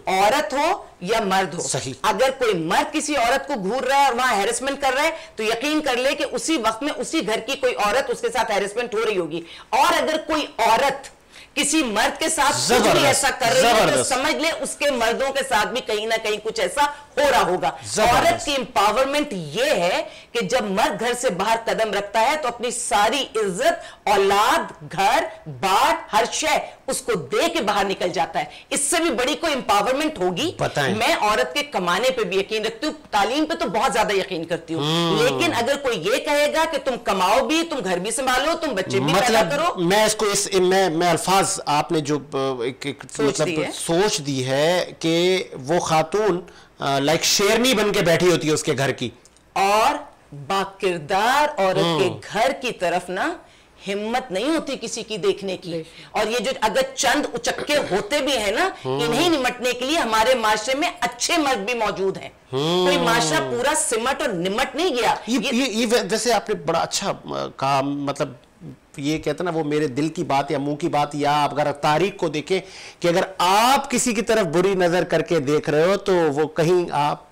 B: औरत हो या मर्द हो, अगर कोई मर्द किसी औरत को घूर रहा है और वहां हैरेसमेंट कर रहा है तो यकीन कर ले कि उसी वक्त में उसी घर की कोई औरत उसके साथ हैरेसमेंट हो रही होगी। और अगर कोई औरत किसी मर्द के साथ कुछ भी ऐसा कर रही है तो समझ ले उसके मर्दों के साथ भी कहीं ना कहीं कुछ ऐसा हो रहा होगा। औरत की एम्पावरमेंट ये है कि जब मर्द घर से बाहर कदम रखता है तो अपनी सारी इज्जत, औलाद, घर बार, हर शय उसको दे के बाहर निकल जाता है। इससे भी बड़ी कोई एम्पावरमेंट होगी? मैं औरत के कमाने पे भी यकीन रखती हूँ, तालीम पे तो बहुत ज्यादा यकीन करती हूँ, लेकिन अगर कोई ये कहेगा कि तुम कमाओ भी, तुम घर भी संभालो, तुम बच्चे भी पैदा करो,
A: मैं इसको मैं अल्फाज आपने जो मतलब सोच दी है कि वो खातून लाइक शेरनी बन के बैठी होती है उसके घर की, और
B: बाकिरदार औरत के घर की तरफ ना हिम्मत नहीं होती किसी की देखने की। और ये जो अगर चंद उचक्के होते भी हैं ना, इन्हें निमटने के लिए हमारे माशरे में अच्छे मर्द भी मौजूद हैं। कोई माशरा पूरा सिमट और निमट नहीं गया।
A: ये वैसे आपने बड़ा अच्छा कहा, मतलब ये कहते ना वो मेरे दिल की बात या मुंह की बात, या अगर तारीख को देखें कि अगर आप किसी की तरफ बुरी नजर करके देख रहे हो तो वो कहीं आप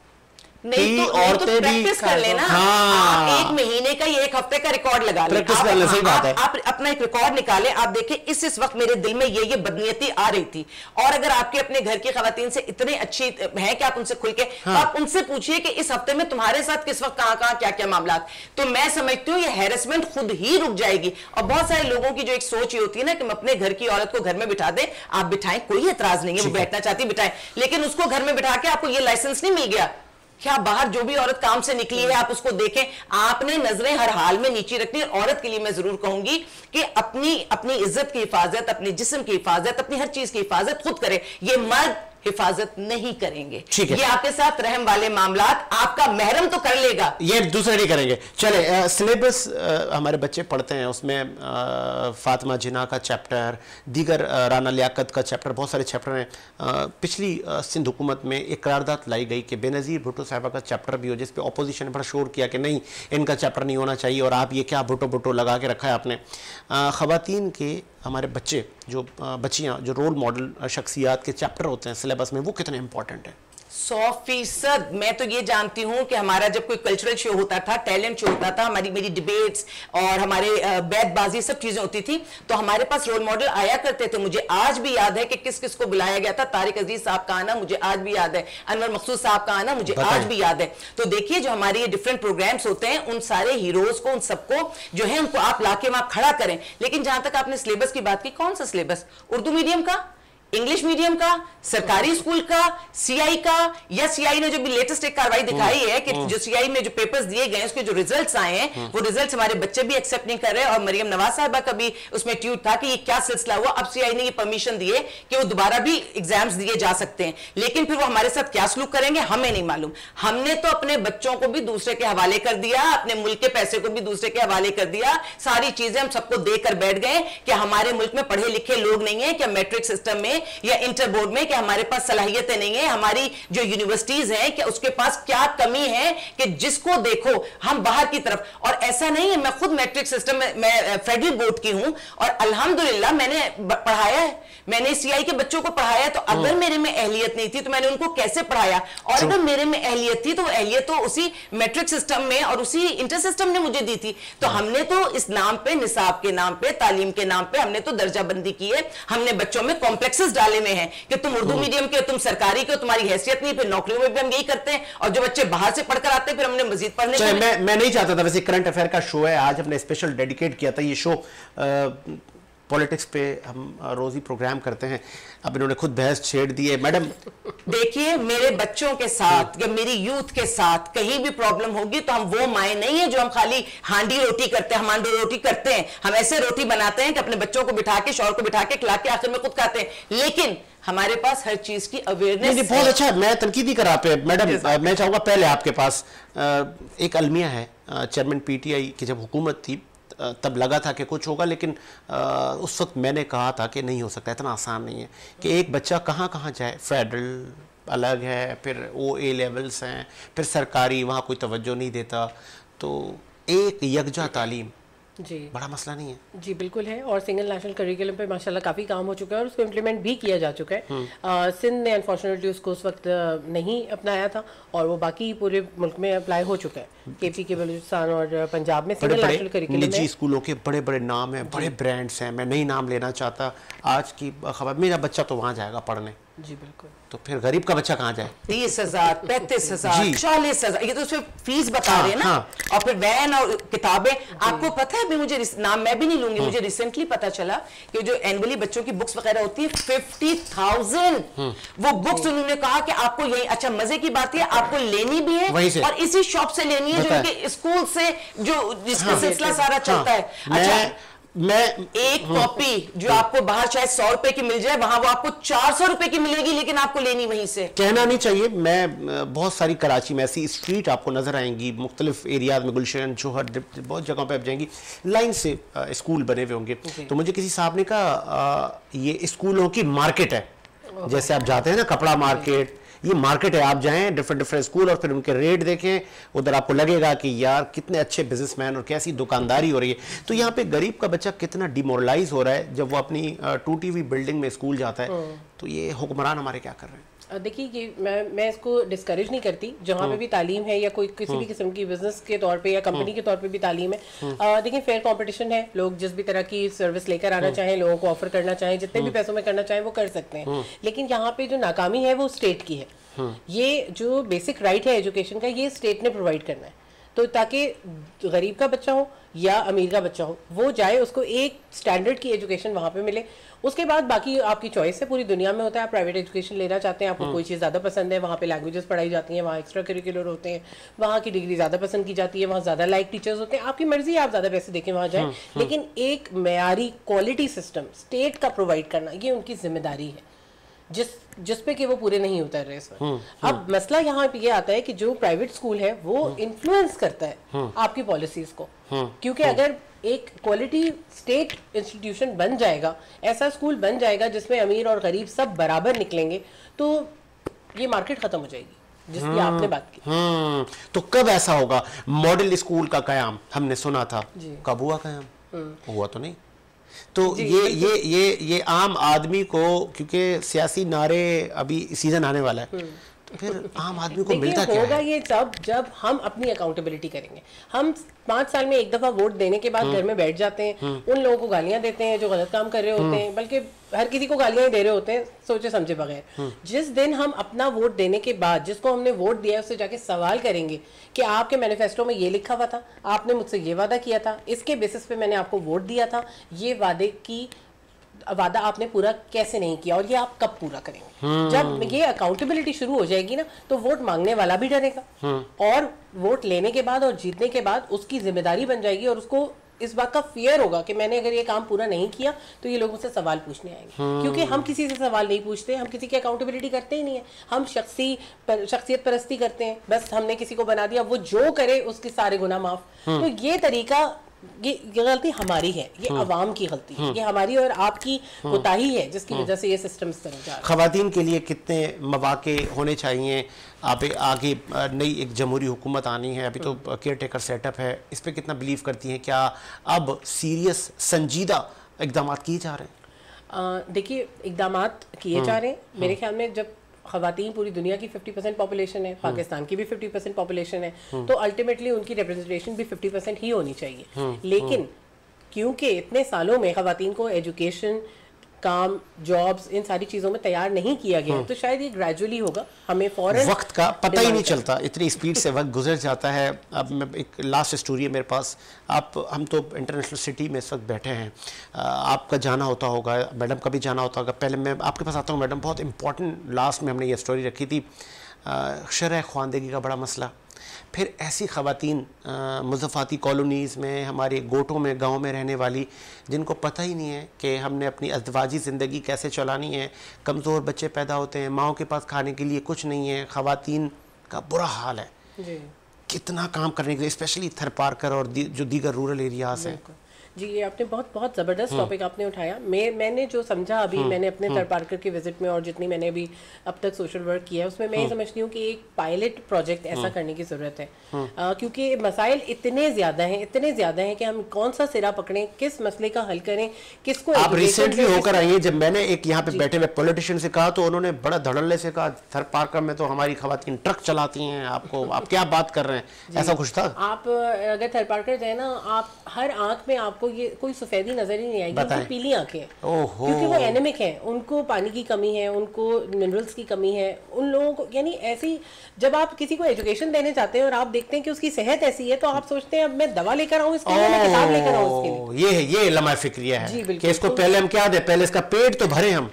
B: नहीं तो प्रैक्टिस कर लेना। आप एक महीने का या एक हफ्ते का रिकॉर्ड लगा लें, आप अपना एक रिकॉर्ड निकालें, आप देखें इस वक्त मेरे दिल में ये बदनीयती आ रही थी, और अगर आपके अपने घर की खवातीन से इतने अच्छी है कि आप उनसे खुल के तो आप उनसे पूछिए कि इस हफ्ते में तुम्हारे साथ किस वक्त कहां क्या क्या मामला, तो मैं समझती हूँ ये हैरेसमेंट खुद ही रुक जाएगी। और बहुत सारे लोगों की जो एक सोच ये होती है ना कि हम अपने घर की औरत को घर में बिठा दें, आप बिठाएं, कोई एतराज नहीं है, वो बैठना चाहती है बिठाएं, लेकिन उसको घर में बिठा के आपको ये लाइसेंस नहीं मिल गया क्या बाहर जो भी औरत काम से निकली है आप उसको देखें। आपने नजरें हर हाल में नीचे रखनी है। औरत के लिए मैं जरूर कहूंगी कि अपनी इज्जत की हिफाजत, अपने जिस्म की हिफाजत, अपनी हर चीज की हिफाजत खुद करे। ये मर्द हिफाजत नहीं करेंगे। ये आपके साथ रहम वाले मामलात आपका महरम तो कर लेगा,
A: ये दूसरे नहीं करेंगे। चले सिलेबस हमारे बच्चे पढ़ते हैं, उसमें फातिमा जिन्ना का चैप्टर, दीगर राना लियाकत का चैप्टर, बहुत सारे चैप्टर हैं। पिछली सिंध हुकूमत में एक करारदाद लाई गई कि बेनज़ीर भुट्टो साहिबा का चैप्टर भी हो, जिस पे अपोजिशन ने बड़ा शोर किया कि नहीं इनका चैप्टर नहीं होना चाहिए, और आप ये क्या भुट्टो भुट्टो लगा के रखा है आपने। ख़वातीन के हमारे बच्चे जो बच्चियाँ जो रोल मॉडल शख्सियात के चैप्टर होते हैं सिलेबस में, वो कितने इंपॉर्टेंट है?
B: 100%। मैं तो ये जानती हूँ कि हमारा जब कोई कल्चरल शो होता था, टैलेंट शो होता था, मेरी डिबेट्स और हमारे बैतबाजी सब चीजें होती थी, तो हमारे पास रोल मॉडल आया करते थे। मुझे आज भी याद है कि किस किस को बुलाया गया था। तारिक अजीज साहब का आना मुझे आज भी याद है, अनवर मकसूद साहब का आना मुझे आज भी याद है। तो देखिए जो हमारे ये डिफरेंट प्रोग्राम्स होते हैं, उन सारे हीरोज को, उन सबको जो है उनको आप लाके वहां खड़ा करें। लेकिन जहां तक आपने सिलेबस की बात की, कौन सा सिलेबस? उर्दू मीडियम का, इंग्लिश मीडियम का, सरकारी स्कूल का, सीआई का, या सीआई ने जो भी लेटेस्ट एक कार्रवाई दिखाई है कि जो सीआई में जो पेपर्स दिए गए उसके जो रिजल्ट्स आए हैं वो रिजल्ट्स हमारे बच्चे भी एक्सेप्ट नहीं कर रहे। और मरियम नवाज साहिबा का भी उसमें ट्वीट था कि ये क्या सिलसिला हुआ। अब सीआई ने ये परमिशन दी है कि वो दोबारा भी एग्जाम्स दिए जा सकते हैं, लेकिन फिर वो हमारे साथ क्या सलूक करेंगे हमें नहीं मालूम। हमने तो अपने बच्चों को भी दूसरे के हवाले कर दिया, अपने मुल्क के पैसे को भी दूसरे के हवाले कर दिया, सारी चीजें हम सबको देकर बैठ गए कि हमारे मुल्क में पढ़े लिखे लोग नहीं है, क्या मैट्रिक सिस्टम में या इंटर बोर्ड में कि हमारे पास सलाहियतें नहीं है, हमारी जो यूनिवर्सिटीज हैं कि उसके पास क्या कमी है कि जिसको देखो हम बाहर की तरफ। और ऐसा नहीं है, मैं खुद मैट्रिक सिस्टम में मैं फेडरल बोर्ड की हूं और अल्हम्दुलिल्लाह मैंने पढ़ाया है, मैंने सीआई के बच्चों को पढ़ाया है। तो अगर मेरे में अहलियत नहीं थी तो मैंने उनको कैसे पढ़ाया, और अगर मेरे में अहलियत थी तो वो अहलियत तो उसी मैट्रिक सिस्टम में और उसी इंटर सिस्टम ने मुझे दी थी। तो हमने तो इस नाम पे, निसाब के नाम पे, तालीम के नाम पे हमने तो दर्जाबंदी की है। हमने बच्चों में कॉम्प्लेक्सेस डाले में हैं कि तुम उर्दू मीडियम के, तुम सरकारी के, तुम्हारी हैसियत नहीं। फिर नौकरियों में भी हम यही करते हैं, और जो बच्चे बाहर से पढ़कर आते हैं फिर हमने मजीद पढ़ने को।
A: मैं नहीं चाहता था, वैसे करंट अफेयर का शो है, आज हमने स्पेशल डेडिकेट किया था ये शो। पॉलिटिक्स पे हम रोज ही प्रोग्राम करते हैं, अब इन्होंने खुद बहस छेड़ दी है। मैडम
B: देखिए मेरे बच्चों के साथ या मेरी यूथ के साथ कहीं भी प्रॉब्लम होगी तो हम वो माए नहीं है जो हम खाली हांडी रोटी करते हैं, हम हांडी रोटी करते हैं, हम ऐसे रोटी बनाते हैं कि अपने बच्चों को बिठा के, शौहर को बिठा के खिला के आखिर में खुद खाते हैं। लेकिन हमारे पास हर चीज की अवेयरनेस
A: बहुत अच्छा। मैं तनकीदी करा पे मैडम, मैं चाहूंगा पहले आपके पास एक अलमिया है, चेयरमैन पीटीआई की जब हुकूमत थी तब लगा था कि कुछ होगा, लेकिन उस वक्त मैंने कहा था कि नहीं हो सकता, इतना आसान नहीं है कि एक बच्चा कहाँ कहाँ जाए। फेडरल अलग है, फिर वो ए लेवल्स हैं, फिर सरकारी, वहाँ कोई तवज्जो नहीं देता। तो एक यकजा तालीम
C: जी
A: बड़ा मसला नहीं है?
C: जी बिल्कुल है, और सिंगल नेशनल करिकुलम पे माशाल्लाह काफ़ी काम हो चुका है और उसको इम्प्लीमेंट भी किया जा चुका है। सिंध ने अनफॉर्चुनेटली उसको उस वक्त नहीं अपनाया था और वो बाकी पूरे मुल्क में अप्लाई हो चुका है। केपी के बलूचिस्तान और पंजाब में सिंगल नेशनल करिकुलम है।
A: निजी स्कूलों के बड़े बड़े नाम हैं, बड़े ब्रांड्स हैं, मैं नहीं नाम लेना चाहता। आज की खबर, मेरा बच्चा तो वहाँ जाएगा पढ़ने।
C: जी बिल्कुल।
A: तो फिर गरीब का बच्चा कहाँ जाए?
B: 30,000, 35,000, 40,000, ये तो उसमें फीस बता रहे हैं ना। और फिर वैन और किताबें। आपको पता है, अभी मुझे नाम मैं भी नहीं लूंगी, मुझे रिसेंटली पता चला कि जो एनुअली बच्चों की बुक्स वगैरह होती है 50,000 वो बुक्स उन्होंने कहा कि आपको यही, अच्छा मजे की बात है, आपको लेनी भी है और इसी शॉप से लेनी है जो इनके स्कूल से जो जिसका सिलसिला सारा चलता है। अच्छा,
A: मैं
B: एक कॉपी जो आपको बाहर शायद 100 रुपए की मिल जाए, वहां वो आपको 400 रुपए की मिलेगी, लेकिन आपको लेनी वहीं से।
A: कहना नहीं चाहिए, मैं बहुत सारी कराची में ऐसी स्ट्रीट आपको नजर आएंगी, मुख्तलिफ एरियाज में, गुलशन, जोहर, बहुत जगहों पे आप जाएंगी, लाइन से स्कूल बने हुए होंगे। तो मुझे किसी साहब ने कहा ये स्कूलों की मार्केट है, जैसे आप जाते हैं ना कपड़ा मार्केट, ये मार्केट है, आप जाएं डिफरेंट स्कूल और फिर उनके रेट देखें, उधर आपको लगेगा कि यार कितने अच्छे बिजनेसमैन और कैसी दुकानदारी हो रही है। तो यहाँ पे गरीब का बच्चा कितना डिमोरलाइज हो रहा है जब वो अपनी टूटी हुई बिल्डिंग में स्कूल जाता है। तो ये हुक्मरान हमारे क्या कर रहे हैं?
C: देखिए ये मैं इसको डिस्करेज नहीं करती, जहाँ पे भी तालीम है या कोई किसी भी किस्म की बिजनेस के तौर पे या कंपनी के तौर पे भी तालीम है। देखिए फेयर कंपटीशन है, लोग जिस भी तरह की सर्विस लेकर आना चाहें, लोगों को ऑफर करना चाहें, जितने भी पैसों में करना चाहें वो कर सकते हैं। लेकिन यहाँ पे जो नाकामी है वो स्टेट की है। ये जो बेसिक राइट है एजुकेशन का, ये स्टेट ने प्रोवाइड करना है, तो ताकि गरीब का बच्चा हो या अमीर का बच्चा हो वो जाए, उसको एक स्टैंडर्ड की एजुकेशन वहाँ पे मिले। उसके बाद बाकी आपकी चॉइस है, पूरी दुनिया में होता है। आप प्राइवेट एजुकेशन लेना चाहते हैं, आपको कोई चीज़ ज़्यादा पसंद है, वहाँ पे लैंग्वेजेस पढ़ाई जाती हैं, वहाँ एक्स्ट्रा करिकुलर होते हैं, वहाँ की डिग्री ज़्यादा पसंद की जाती है, वहाँ ज़्यादा लाइक टीचर्स होते हैं, आपकी मर्जी है, आप ज़्यादा पैसे देखें वहाँ जाएं। लेकिन एक मेयारी क्वालिटी सिस्टम स्टेट का प्रोवाइड करना, ये उनकी जिम्मेदारी है, जिस पे कि वो पूरे नहीं उतर रहे इस वक्त। अब मसला यहाँ पे ये आता है कि जो प्राइवेट स्कूल है वो इन्फ्लुएंस करता है आपकी पॉलिसीज को, क्योंकि अगर एक क्वालिटी स्टेट इंस्टीट्यूशन बन जाएगा, ऐसा स्कूल बन जाएगा जिसमें अमीर और गरीब सब बराबर निकलेंगे, तो ये मार्केट खत्म हो जाएगी जिसकी आपने बात की।
A: तो कब ऐसा होगा? मॉडल स्कूल का कयाम हमने सुना था, कब हुआ कयाम? हुआ तो नहीं। तो ये आम आदमी को, क्योंकि सियासी नारे अभी सीजन आने वाला है, तो फिर आम आदमी को मिलता क्या
C: होगा
A: है?
C: ये तब जब हम अपनी अकाउंटेबिलिटी करेंगे। हम 5 साल में एक दफा वोट देने के बाद घर में बैठ जाते हैं, उन लोगों को गालियां देते हैं जो गलत काम कर रहे होते हैं, बल्कि हर किसी को गालियां ही दे रहे होते हैं सोचे समझे बगैर। जिस दिन हम अपना वोट देने के बाद जिसको हमने वोट दिया उससे जाके सवाल करेंगे कि आपके मैनिफेस्टो में ये लिखा हुआ था, आपने मुझसे ये वादा किया था, इसके बेसिस पे मैंने आपको वोट दिया था, ये वादा आपने पूरा कैसे नहीं किया और ये आप कब पूरा करेंगे। जब ये अकाउंटेबिलिटी शुरू हो जाएगी ना, तो वोट मांगने वाला भी डरेगा और वोट लेने के बाद और जीतने के बाद उसकी जिम्मेदारी बन जाएगी और उसको इस बात का फियर होगा कि मैंने अगर ये काम पूरा नहीं किया तो ये लोग मुझसे सवाल पूछने आएंगे। क्योंकि हम किसी से सवाल नहीं पूछते, हम किसी की अकाउंटेबिलिटी करते ही नहीं है, हम शख्सियत परस्ती करते हैं। बस हमने किसी को बना दिया, वो जो करे उसके सारे गुनाह माफ। तो ये तरीका, ये गलती हमारी है, ये अवाम की गलती है, ये हमारी और आपकी कोताही है जिसकी वजह से ये सिस्टम इस तरह जा रहा है।
A: खवातीन के लिए कितने मौके होने चाहिए? आगे नई एक जमहूरी हुकूमत आनी है, अभी तो केयर टेकर सेटअप है, इस पर कितना बिलीव करती हैं? क्या अब सीरियस संजीदा इकदाम किए जा रहे हैं?
C: देखिए इकदाम किए जा रहे हैं। मेरे ख्याल में जब खवातीन पूरी दुनिया की 50% पॉपुलेशन है, पाकिस्तान की भी 50% पॉपुलेशन है, तो अल्टीमेटली उनकी रिप्रेजेंटेशन भी 50% ही होनी चाहिए। लेकिन क्योंकि इतने सालों में खवातीन को एजुकेशन, काम, जॉब्स, इन सारी चीज़ों में तैयार नहीं किया गया, तो शायद ये ग्रेजुअली होगा। हमें फौरन
A: वक्त का पता ही नहीं चलता, इतनी स्पीड से वक्त गुजर जाता है। अब मैं एक लास्ट स्टोरी है मेरे पास। हम तो इंटरनेशनल सिटी में इस वक्त बैठे हैं, आपका जाना होता होगा, मैडम का भी जाना होता होगा। पहले मैं आपके पास आता हूँ मैडम, बहुत इंपॉर्टेंट लास्ट में हमने ये स्टोरी रखी थी, शरह ख्वानदगी का बड़ा मसला। फिर ऐसी ख़वातीन मुज़फ़्फ़ाती कॉलोनीज़ में, हमारे गोटों में, गांव में रहने वाली, जिनको पता ही नहीं है कि हमने अपनी अज़दवाजी ज़िंदगी कैसे चलानी है। कमज़ोर बच्चे पैदा होते हैं, माओं के पास खाने के लिए कुछ नहीं है, ख़वातीन का बुरा हाल है। कितना काम करने के लिए, स्पेशली थरपारकर और जो दीगर रूरल एरियाज़ हैं।
C: जी, ये आपने बहुत बहुत ज़बरदस्त टॉपिक आपने उठाया। मैंने जो समझा अभी, मैंने अपने थरपारकर की विजिट में और जितनी मैंने अभी अब तक सोशल वर्क किया है उसमें मैं ये समझती हूँ कि एक पायलट प्रोजेक्ट ऐसा करने की ज़रूरत है, क्योंकि मसाइल इतने ज़्यादा हैं कि हम कौन सा सिरा पकड़ें, किस मसले का हल करें, किसको।
A: आप रिसेंटली होकर आई हैं, जब मैंने एक यहाँ पे बैठे हुए पॉलिटिशियन से कहा तो उन्होंने बड़ा धड़ल्ले से कहा थरपारकर में तो हमारी खवातीन ट्रक चलाती हैं, आपको आप क्या बात कर रहे हैं, ऐसा कुछ था।
C: आप अगर थरपारकर जाए ना, आप हर आंख में आपको ये कोई सफेदी नजर ही नहीं आएगी, उनकी पीली आंखें हैं क्योंकि वो एनेमिक हैं, उनको पानी की कमी है, उनको मिनरल्स की कमी है उन लोगों को। यानी ऐसी जब आप किसी को एजुकेशन देने चाहते हैं और आप देखते हैं कि उसकी सेहत ऐसी है तो आप सोचते हैं अब मैं दवा लेकर आऊं इसके लिए, मैं किताब लेकर आऊं इसके लिए।
A: ये लम्हा फिक्रिया है कि इसको पहले हम क्या दें, पहले इसका पेट तो भरे हम,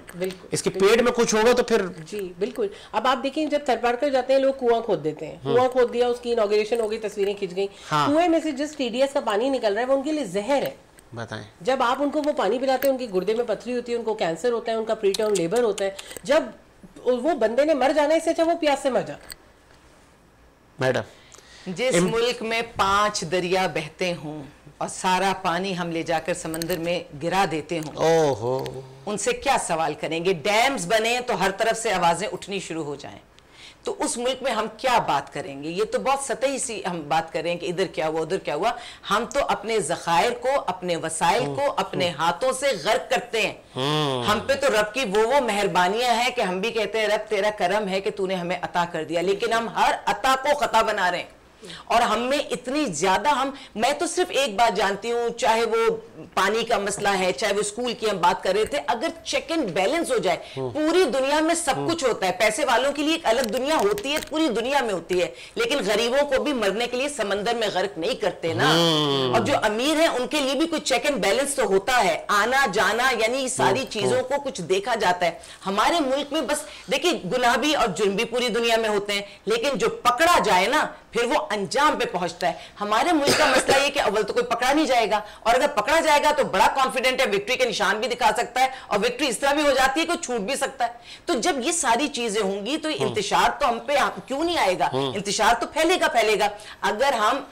A: इसके पेट में कुछ होगा तो फिर।
C: जी बिल्कुल। अब आप देखिए जब थरपारकर जाते हैं लोग कुआं खोद देते हैं, कुआं खोद दिया, उसकी इनॉग्रेशन हो गई, तस्वीरें खिंच गई, कुएं में से जिस TDS का पानी निकल रहा है वो उनके लिए जहर है।
A: बताएं,
C: जब आप उनको वो पानी पिलाते हैं उनके गुर्दे में पथरी होती है, उनको कैंसर होता है, उनका प्रीटर्म लेबर होता है। जब वो बंदे ने मर जाना, इससे अच्छा वो प्यास से मर जाता।
A: मैडम,
B: जिस मुल्क में 5 दरिया बहते हों और सारा पानी हम ले जाकर समंदर में गिरा देते हों,
A: ओहो,
B: उनसे क्या सवाल करेंगे। डैम्स बने तो हर तरफ से आवाजें उठनी शुरू हो जाएं, तो उस मुल्क में हम क्या बात करेंगे। ये तो बहुत सतही सी हम बात कर रहे हैं कि इधर क्या हुआ उधर क्या हुआ। हम तो अपने ज़खायर को, अपने वसाइल को अपने हाथों से गर्क करते हैं। हम पे तो रब की वो मेहरबानियां हैं कि हम भी कहते हैं रब तेरा करम है कि तूने हमें अता कर दिया, लेकिन हम हर अता को खता बना रहे हैं। और हम में इतनी ज्यादा मैं तो सिर्फ एक बात जानती हूं, चाहे वो पानी का मसला है, चाहे वो स्कूल की हम बात कर रहे थे, अगर चेक एंड बैलेंस हो जाए, पूरी दुनिया में सब कुछ होता है। पैसे वालों के लिए एक अलग दुनिया होती है, पूरी दुनिया में होती है, लेकिन गरीबों को भी मरने के लिए समंदर में गर्क नहीं करते ना। और जो अमीर हैं उनके लिए भी कुछ चेक एंड बैलेंस तो होता है, आना जाना, यानी सारी चीजों को कुछ देखा जाता है। हमारे मुल्क में बस देखिए गुनाह भी और जुर्म भी पूरी दुनिया में होते हैं, लेकिन जो पकड़ा जाए ना फिर वो अंजाम पे पहुंचता है। हमारे मुल्क का मसला ये कि अव्वल तो कोई पकड़ा नहीं जाएगा, और अगर पकड़ा जाएगा तो बड़ा कॉन्फिडेंट है, विक्ट्री के निशान भी दिखा सकता है, और विक्ट्री इस तरह भी हो जाती है कि छूट भी सकता है। तो जब ये सारी चीजें होंगी तो इंतशार तो हम पे क्यों नहीं आएगा, इंतशार तो फैलेगा। अगर हम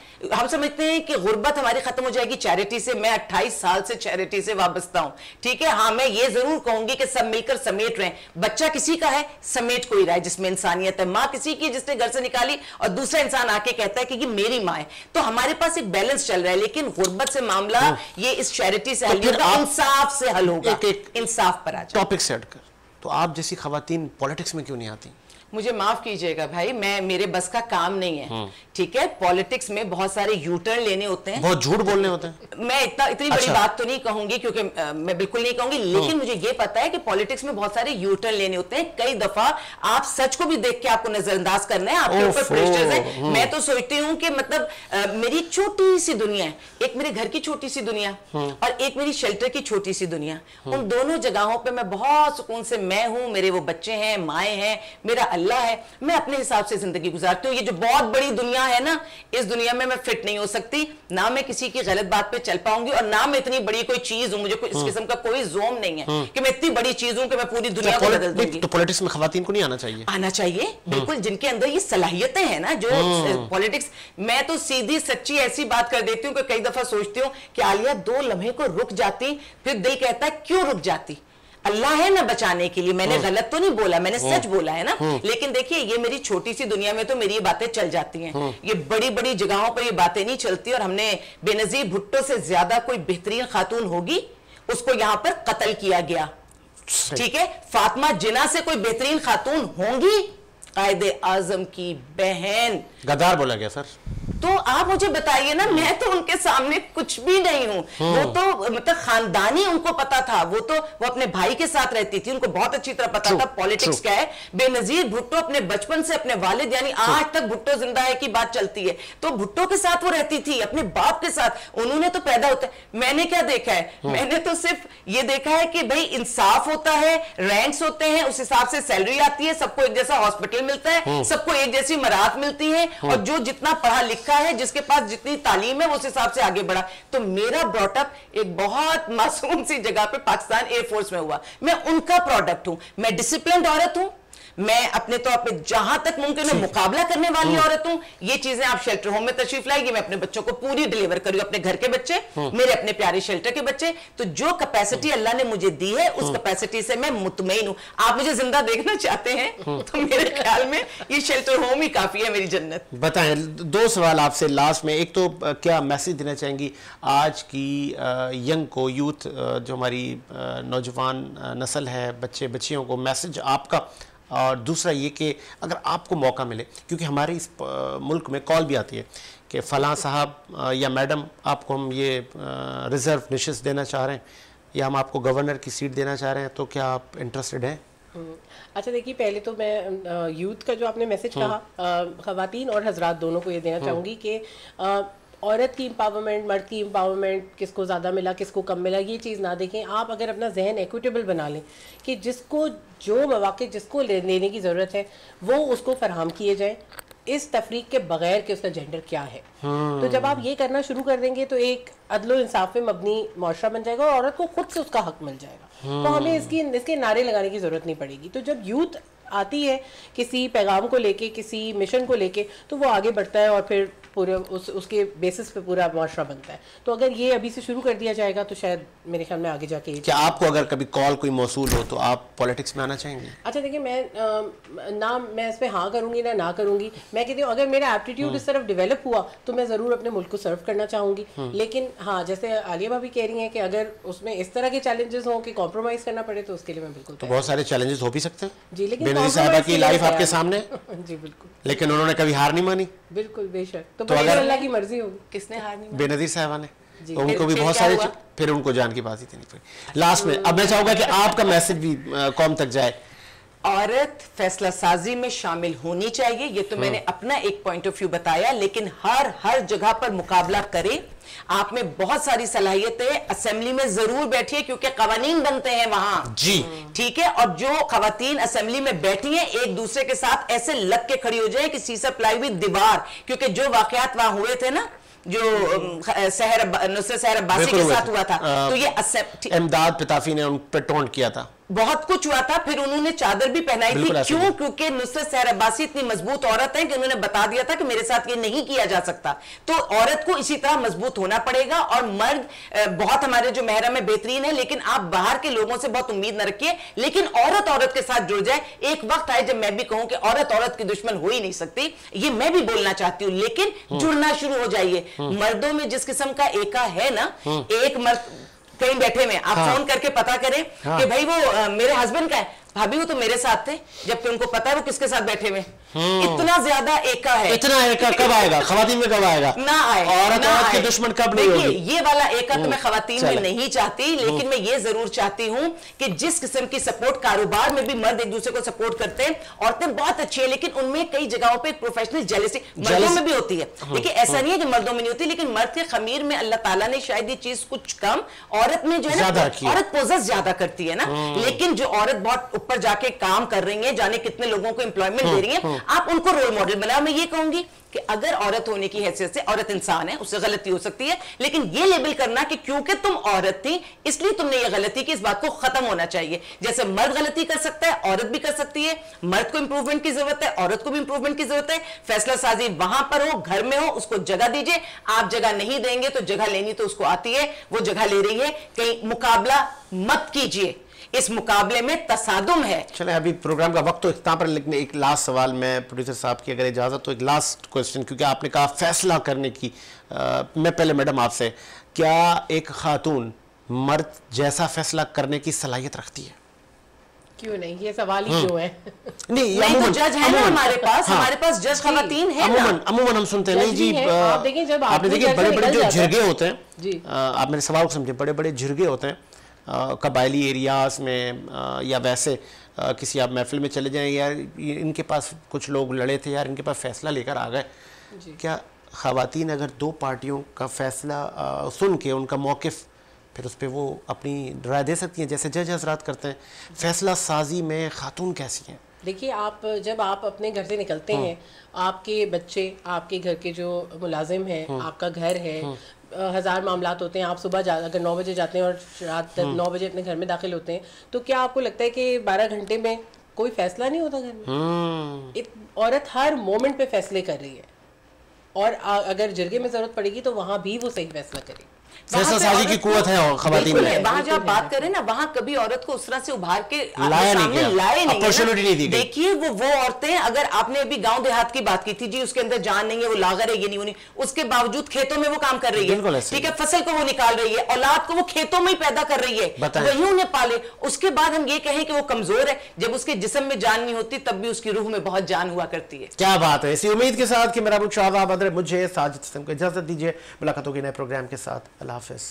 B: समझते हैं कि गुर्बत हमारी खत्म हो जाएगी चैरिटी से। मैं 28 साल से चैरिटी से वाबस्ता हूं, ठीक है। हाँ, मैं ये जरूर कहूंगी कि सब मिलकर समेट रहे हैं। बच्चा किसी का है, समेट कोई रहा है जिसमें इंसानियत है। माँ किसी की जिसने घर से निकाली और दूसरा इंसान आके कहता है कि मेरी माँ है। तो हमारे पास एक बैलेंस चल रहा है, लेकिन गुर्बत से मामला ये इस चैरिटी से हल नहीं होगा, इंसाफ से हल होगा। इंसाफ पर आ जाए,
A: टॉपिक सेट कर। तो आप जैसी खवातीन पॉलिटिक्स में क्यों नहीं आती?
B: मुझे माफ कीजिएगा भाई, मेरे बस का काम नहीं है, ठीक है। पॉलिटिक्स में बहुत सारे यू टर्न लेने होते हैं,
A: बहुत झूठ बोलने होते हैं।
B: मैं इतनी बड़ी बात तो नहीं कहूंगी, क्योंकि मैं बिल्कुल नहीं कहूंगी, लेकिन मुझे ये पता है कि पॉलिटिक्स में बहुत सारे यू टर्न लेने होते हैं। कई दफा आप सच को भी देख के आपको नजरअंदाज करना है, आपके ऊपर प्रेशर्स है। मैं तो सोचती हूँ कि मतलब मेरी छोटी सी दुनिया है, एक मेरे घर की छोटी सी दुनिया और एक मेरी शेल्टर की छोटी सी दुनिया। उन दोनों जगहों पर मैं बहुत सुकून से, मैं हूँ, मेरे वो बच्चे हैं, माएँ हैं, मेरा अल्लाह है, मैं अपने हिसाब से जिंदगी गुजारती हूँ। ये जो बहुत बड़ी दुनिया है ना, इस दुनिया में मैं फिट नहीं हो सकती, ना मैं किसी की गलत बात पे चल पाऊंगी, और ना मैं इतनी बड़ी कोई चीज हूं। मुझे कोई इस किस्म का कोई जोम नहीं है कि मैं इतनी बड़ी चीज हूं कि मैं पूरी दुनिया को बदल दूंगी।
A: तो पॉलिटिक्स में खवातीन को नहीं आना चाहिए?
B: आना चाहिए बिल्कुल, जिनके अंदर ये सलाहियतें हैं ना, जो पॉलिटिक्स। मैं तो सीधी सच्ची ऐसी बात कर देती हूँ कि कई दफा सोचती हूँ कि आलिया 2 लम्हे को रुक जाती, फिर दिल कहता है क्यों रुक जाती, अल्लाह है ना बचाने के लिए। मैंने गलत तो नहीं बोला, मैंने सच बोला है ना। लेकिन देखिए ये मेरी छोटी सी दुनिया में तो मेरी ये बातें चल जाती हैं, ये बड़ी बड़ी जगहों पर ये बातें नहीं चलती। और हमने बेनजीर भुट्टो से ज्यादा कोई बेहतरीन खातून होगी, उसको यहां पर कत्ल किया गया, ठीक है। फातिमा जिन्ना से कोई बेहतरीन खातून होंगी? कायदे आजम की बहन।
A: गद्दार बोला गया सर।
B: तो आप मुझे बताइए ना, मैं तो उनके सामने कुछ भी नहीं हूं। वो तो मतलब खानदानी उनको पता था, वो अपने भाई के साथ रहती थी, उनको बहुत अच्छी तरह पता था पॉलिटिक्स क्या है। बेनजीर भुट्टो अपने बचपन से अपने वालिद, यानी आज तक भुट्टो जिंदा है की बात चलती है, तो भुट्टो के साथ वो रहती थी, अपने बाप के साथ। उन्होंने तो पैदा होता है, मैंने क्या देखा है, मैंने तो सिर्फ ये देखा है कि भाई इंसाफ होता है, रैंक्स होते हैं, उस हिसाब से सैलरी आती है, सबको एक जैसा हॉस्पिटल मिलता है, सबको एक जैसी मराहत मिलती है, और जो जितना पढ़ा लिखा है, जिसके पास जितनी तालीम है, उस हिसाब से आगे बढ़ा। तो मेरा ब्रॉटअप एक बहुत मासूम सी जगह पे पाकिस्तान एयरफोर्स में हुआ, मैं उनका प्रोडक्ट हूं। मैं डिसिप्लिन्ड औरत हूं, मैं अपने तौर पे जहां तक मुमकिन है मुकाबला करने वाली औरत हूं। ये चीजें आप शेल्टर होम में तशरीफ लाएगी, मैं अपने बच्चों को पूरी डिलीवर करूंगी, अपने घर के बच्चे, मेरे अपने प्यारे शेल्टर के बच्चे। तो जो कैपेसिटी अल्लाह ने मुझे दी है उस कैपेसिटी से मैं मुतमईन हूं। आप मुझे जिंदा देखना चाहते हैं तो मेरे ख्याल में ये शेल्टर होम ही काफी है मेरी जन्नत।
A: बताएं, 2 सवाल आपसे लास्ट में। एक तो क्या मैसेज देना चाहेंगी आज की यंग को, यूथ जो हमारी नौजवान नस्ल है, बच्चे बच्चियों को, मैसेज आपका? और दूसरा ये कि अगर आपको मौका मिले, क्योंकि हमारे इस मुल्क में कॉल भी आती है कि फ़लाँ साहब या मैडम आपको हम ये रिज़र्व निशिस्त देना चाह रहे हैं या हम आपको गवर्नर की सीट देना चाह रहे हैं, तो क्या आप इंटरेस्टेड हैं?
C: अच्छा देखिए, पहले तो मैं यूथ का जो आपने मैसेज कहा, ख़वातीन और हजरात दोनों को ये देना चाहूँगी कि औरत की एम्पावरमेंट, मर्द की एम्पावरमेंट, किसको ज़्यादा मिला किसको कम मिला, ये चीज़ ना देखें। आप अगर अपना जहन इक्विटेबल बना लें कि जिसको जो मौके जिसको लेने की ज़रूरत है वो उसको फराहम किए जाए, इस तफरीक के बगैर कि उसका जेंडर क्या है। तो जब आप ये करना शुरू कर देंगे तो एक अदलो इंसाफ में मबनी मुआशरा बन जाएगा और औरत को खुद से उसका हक मिल जाएगा। तो हमें इसके नारे लगाने की ज़रूरत नहीं पड़ेगी। तो जब यूथ आती है किसी पैगाम को लेके, किसी मिशन को लेके, तो वो आगे बढ़ता है और फिर पूरे उसके बेसिस पे पूरा मुआशरा बनता है। तो अगर ये अभी से शुरू कर दिया जाएगा तो शायद मेरे ख्याल में आगे जाके।
A: क्या आपको अगर कभी कॉल कोई मौसूल हो तो आप पॉलिटिक्स में आना चाहेंगे?
C: अच्छा देखिए, मैं इस पर हाँ करूँगी ना करूँगी। मैं कहती हूँ अगर मेरा एप्टीट्यूड इस तरफ डेवलप हुआ तो मैं ज़रूर अपने मुल्क को सर्व करना चाहूँगी। लेकिन हाँ, जैसे आलिया भाभी कह रही हैं कि अगर उसमें इस तरह के चैलेंजेस हों कि कॉम्प्रोमाइज़ करना पड़े तो उसके लिए मैं बिल्कुल।
A: तो बहुत सारे चैलेंजेस हो भी सकते हैं
C: जी, लेकिन
A: बेनज़ीर साहिबा की लाइफ आपके सामने
C: जी बिल्कुल,
A: लेकिन उन्होंने कभी हार नहीं मानी।
C: बिल्कुल बेशक। तो
A: अगर
C: अल्लाह की मर्जी होगी।
B: किसने हार नहीं मानी?
A: बेनज़ीर साहिबा ने, तो उनको
B: फिर
A: भी बहुत
B: क्या
A: सारे
B: हुआ?
A: फिर उनको जान की बात ही देनी पड़ी लास्ट में। अब मैं चाहूंगा कि आपका मैसेज भी कौम तक जाए।
B: औरत फैसला साजी में शामिल होनी चाहिए, ये तो मैंने अपना एक पॉइंट ऑफ व्यू बताया, लेकिन हर जगह पर मुकाबला करे। आप में बहुत सारी सलाहियतें, असेंबली में जरूर बैठिए क्योंकि कवानीन बनते हैं वहां
A: जी,
B: ठीक है। और जो खवातीन असेंबली में बैठी हैं एक दूसरे के साथ ऐसे लग के खड़ी हो जाए कि सीसा प्लाई हुई दीवार, क्योंकि जो वाकयात वहां हुए थे ना, जो नुसरत सहर अब्बासी के साथ हुआ था, तो ये
A: इमदाद पिताफी ने उन पर टोंट किया था,
B: बहुत कुछ हुआ था। फिर उन्होंने चादर भी पहनाई थी। क्यों? क्योंकि नुसरत सहर अब्बासी इतनी मजबूत औरत है कि उन्होंने बता दिया था कि मेरे साथ ये नहीं किया जा सकता। तो औरत को इसी तरह मजबूत होना पड़ेगा। और मर्द बहुत हमारे जो महरम में बेहतरीन है, लेकिन आप बाहर के लोगों से बहुत उम्मीद न रखिए, लेकिन औरत के साथ जुड़ जाए। एक वक्त आए जब मैं भी कहूं कि औरत की दुश्मन हो ही नहीं सकती, ये मैं भी बोलना चाहती हूं, लेकिन जुड़ना शुरू हो जाइए। मर्दों में जिस किस्म का एका है ना, एक मर्द कहीं बैठे में आप फोन करके पता करें कि भाई वो मेरे हस्बैंड का है, भाभी वो तो मेरे साथ थे, जबकि उनको पता है वो किसके साथ बैठे हुए। इतना ज्यादा एका है।
A: इतना एका कब आएगा? खवातीन में कब आएगा?
B: ना आए।
A: औरत के दुश्मन कब नहीं होगी?
B: ये वाला एका तो मैं खवातीन में नहीं चाहती, लेकिन मैं ये जरूर चाहती हूं कि जिस किस्म की सपोर्ट कारोबार में भी मर्द एक दूसरे को सपोर्ट करते हैं, औरतें बहुत अच्छी है, लेकिन उनमें कई जगहों पे प्रोफेशनल जेलसी मर्दों में भी होती है। देखिए ऐसा नहीं है कि मर्दों में नहीं होती, लेकिन मर्द के खमीर में अल्लाह ताला ने शायद ये चीज कुछ कम, औरत में जो है ना, औरत पोजेस ज्यादा करती है ना। लेकिन जो औरत बहुत ऊपर जाके काम कर रही है, जाने कितने लोगों को एम्प्लॉयमेंट दे रही है, आप उनको रोल मॉडल बनाओ। मैं ये कहूंगी कि अगर औरत होने की हैसियत से, औरत इंसान है, उससे गलती हो सकती है, लेकिन ये लेबल करना कि क्योंकि तुम औरत थी इसलिए तुमने ये गलती की, इस बात को खत्म होना चाहिए। जैसे मर्द गलती कर सकता है, औरत भी कर सकती है। मर्द को इंप्रूवमेंट की जरूरत है, औरत को भी इंप्रूवमेंट की जरूरत है। फैसला साजी वहां पर हो, घर में हो, उसको जगह दीजिए। आप जगह नहीं देंगे तो जगह लेनी तो उसको आती है, वो जगह ले रही है। कहीं मुकाबला मत कीजिए, इस मुकाबले में तसादुम है।
A: चले अभी प्रोग्राम का वक्त तो इख्तिताम पर, लेकिन एक लास्ट सवाल मैं प्रोड्यूसर साहब की अगर इजाज़त तो एक लास्ट क्वेश्चन, क्योंकि आपने कहा फैसला करने की, मैं पहले मैडम आपसे, क्या एक खातून मर्द जैसा फैसला करने की सलाहियत रखती है?
C: क्यों नहीं, ये सवाल ही क्यों है?
A: नहीं
B: तो जज है ना हमारे पास, हमारे पास जज खवातीन है ना।
A: अमूमन हम सुनते नहीं जी।
C: आप देखें जब
A: आपने देखिए बड़े बड़े जो झिरगे होते हैं
C: जी,
A: आप मेरे सवाल को समझे, बड़े बड़े झिरगे होते हैं कबायली एरियाज में या वैसे किसी आप महफिल में चले जाएं, यार इनके पास कुछ लोग लड़े थे, यार इनके पास फैसला लेकर आ गए। क्या खवातीन अगर दो पार्टियों का फैसला सुन के उनका मौक़िफ़, फिर उस पर वो अपनी राय दे सकती हैं जैसे जज हजरात करते हैं? फैसला साजी में खातून कैसी हैं?
C: देखिए, आप जब आप अपने घर से निकलते हैं, आपके बच्चे, आपके घर के जो मुलाजिम हैं, आपका घर है, हज़ार मामलात होते हैं। आप सुबह अगर 9 बजे जाते हैं और रात 9 बजे अपने घर में दाखिल होते हैं, तो क्या आपको लगता है कि 12 घंटे में कोई फैसला नहीं होता घर में। एक औरत हर मोमेंट पे फैसले कर रही है, और अगर जरगे में जरूरत पड़ेगी तो वहां भी वो सही फैसला करेगी।
A: फैसला साजी की कुव्वत है खवातीन में।
B: वहां जो आप बात करें ना, वहां कभी औरत को उस तरह से उभार के
A: लाया
B: लाए नहीं,
A: अपॉर्चुनिटी नहीं दी गई।
B: देखिए वो औरतें, अगर आपने अभी गांव देहात की बात की थी जी, उसके अंदर जान नहीं है, वो लागर है, ये नहीं, वो नहीं, उसके बावजूद खेतों में वो काम कर रही है, ठीक है, फसल को वो निकाल रही है, औलाद को वो खेतों में ही पैदा कर रही है, वही उन्हें पाले। उसके बाद हम ये कहें कि वो कमजोर है, जब उसके जिस्म में जान नहीं होती तब भी उसकी रूह में बहुत जान हुआ करती है।
A: क्या बात है। इसी उम्मीद के साथ कि मेरा मुझे साजिद हसन को इजाजत दीजिए। मुलाकात होगी नए प्रोग्राम के साथ। अल्लाह हाफिज।